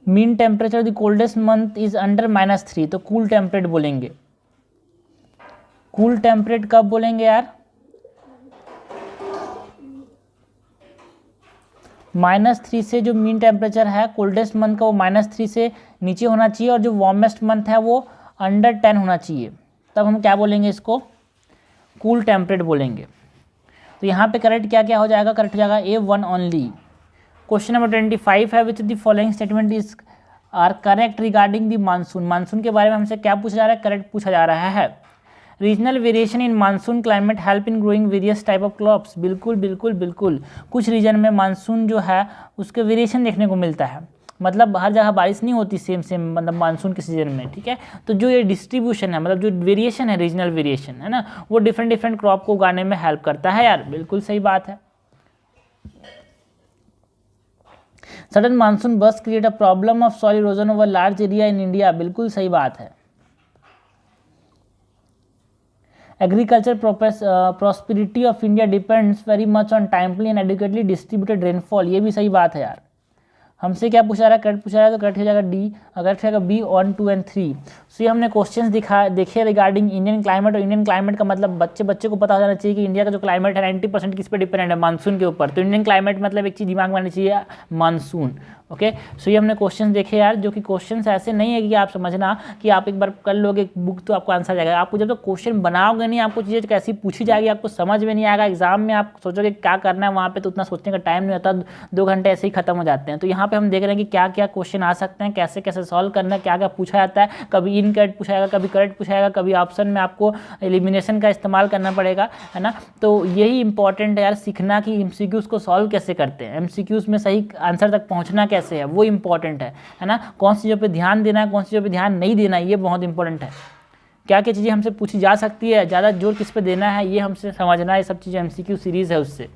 Mean temperature the coldest month is under -3, तो कूल टेम्परेट बोलेंगे। कूल टेम्परेट कब बोलेंगे यार? -3 से जो मीन टेम्परेचर है कोल्डेस्ट मंथ का वो -3 से नीचे होना चाहिए, और जो वार्मेस्ट मंथ है वो अंडर 10 होना चाहिए। तब हम क्या बोलेंगे? इसको कूल टेम्परेट बोलेंगे। तो यहाँ पे करेक्ट क्या क्या हो जाएगा? करेक्ट हो जाएगा A1 ओनली। क्वेश्चन नंबर 25 है which the following statement is are correct regarding the monsoon. Monsoon के बारे में हमसे क्या पूछा जा रहा है? करेक्ट पूछा जा रहा है। Regional variation in monsoon climate help in growing various type of crops. बिल्कुल बिल्कुल बिल्कुल, कुछ रीजन में मानसून जो है उसके वेरिएशन देखने को मिलता है। मतलब हर जगह बारिश नहीं होती सेम मतलब मानसून के सीजन में। ठीक है, तो जो ये डिस्ट्रीब्यूशन है, मतलब जो वेरिएशन है, रीजनल वेरिएशन है ना, वो डिफरेंट क्रॉप को उगाने में हेल्प करता है यार। बिल्कुल सही बात है। Sudden monsoon burst create a problem of soil erosion over large area in India. बिल्कुल सही बात है। Agriculture prosperity of India depends very much on timely and adequately distributed rainfall. ये भी सही बात है यार। हमसे क्या पूछा रहा है? करेक्ट पूछा रहा है, तो करेक्ट हो जाएगा डी, अगर करेक्ट हो जाएगा बी 1, 2 and 3। सो ये हमने क्वेश्चंस देखे रिगार्डिंग इंडियन क्लाइमेट। और इंडियन क्लाइमेट का मतलब बच्चे को पता हो जाना चाहिए कि इंडिया का जो क्लाइमेट है 90% किस पे डिपेंडेंट है? मानसून के ऊपर। तो इंडियन क्लाइमेट मतलब एक चीज़ दिमाग में आनी चाहिए, मानसून। ओके, सो ये हमने क्वेश्चंस देखे यार, जो कि क्वेश्चंस ऐसे नहीं है कि आप समझना कि आप एक बार कर लोगे बुक तो आपको आंसर जाएगा। आपको जब तक क्वेश्चन बनाओगे नहीं, आपको चीज़ें कैसी पूछी जाएगी आपको समझ में नहीं आएगा। एग्जाम में आप सोचोगे क्या करना है, वहाँ पे तो उतना सोचने का टाइम नहीं होता, 2 घंटे ऐसे ही खत्म हो जाते हैं। तो यहाँ पे हम देख रहे हैं कि क्या क्या क्वेश्चन आ सकते हैं, कैसे कैसे सॉल्व करना है, क्या क्या पूछा जाता है। कभी इनकरेक्ट पूछा जाएगा, कभी करेक्ट पूछा जाएगा, कभी ऑप्शन में आपको एलिमिनेशन का इस्तेमाल करना पड़ेगा, है ना। तो यही इंपॉर्टेंट है यार, सीखना कि एमसीक्यूज़ को सॉल्व कैसे करते हैं, एमसीक्यूज़ में सही आंसर तक पहुँचना कैसे है, वो इंपॉर्टेंट है ना। कौन सी चीज़ों पे ध्यान देना है, कौन सी चीज़ों पे ध्यान नहीं देना है, ये बहुत इंपॉर्टेंट है। क्या क्या चीज़ें हमसे पूछी जा सकती है, ज़्यादा जोर किस पे देना है, ये हमसे समझना है। ये सब चीज़ें एमसीक्यू सीरीज़ है उससे।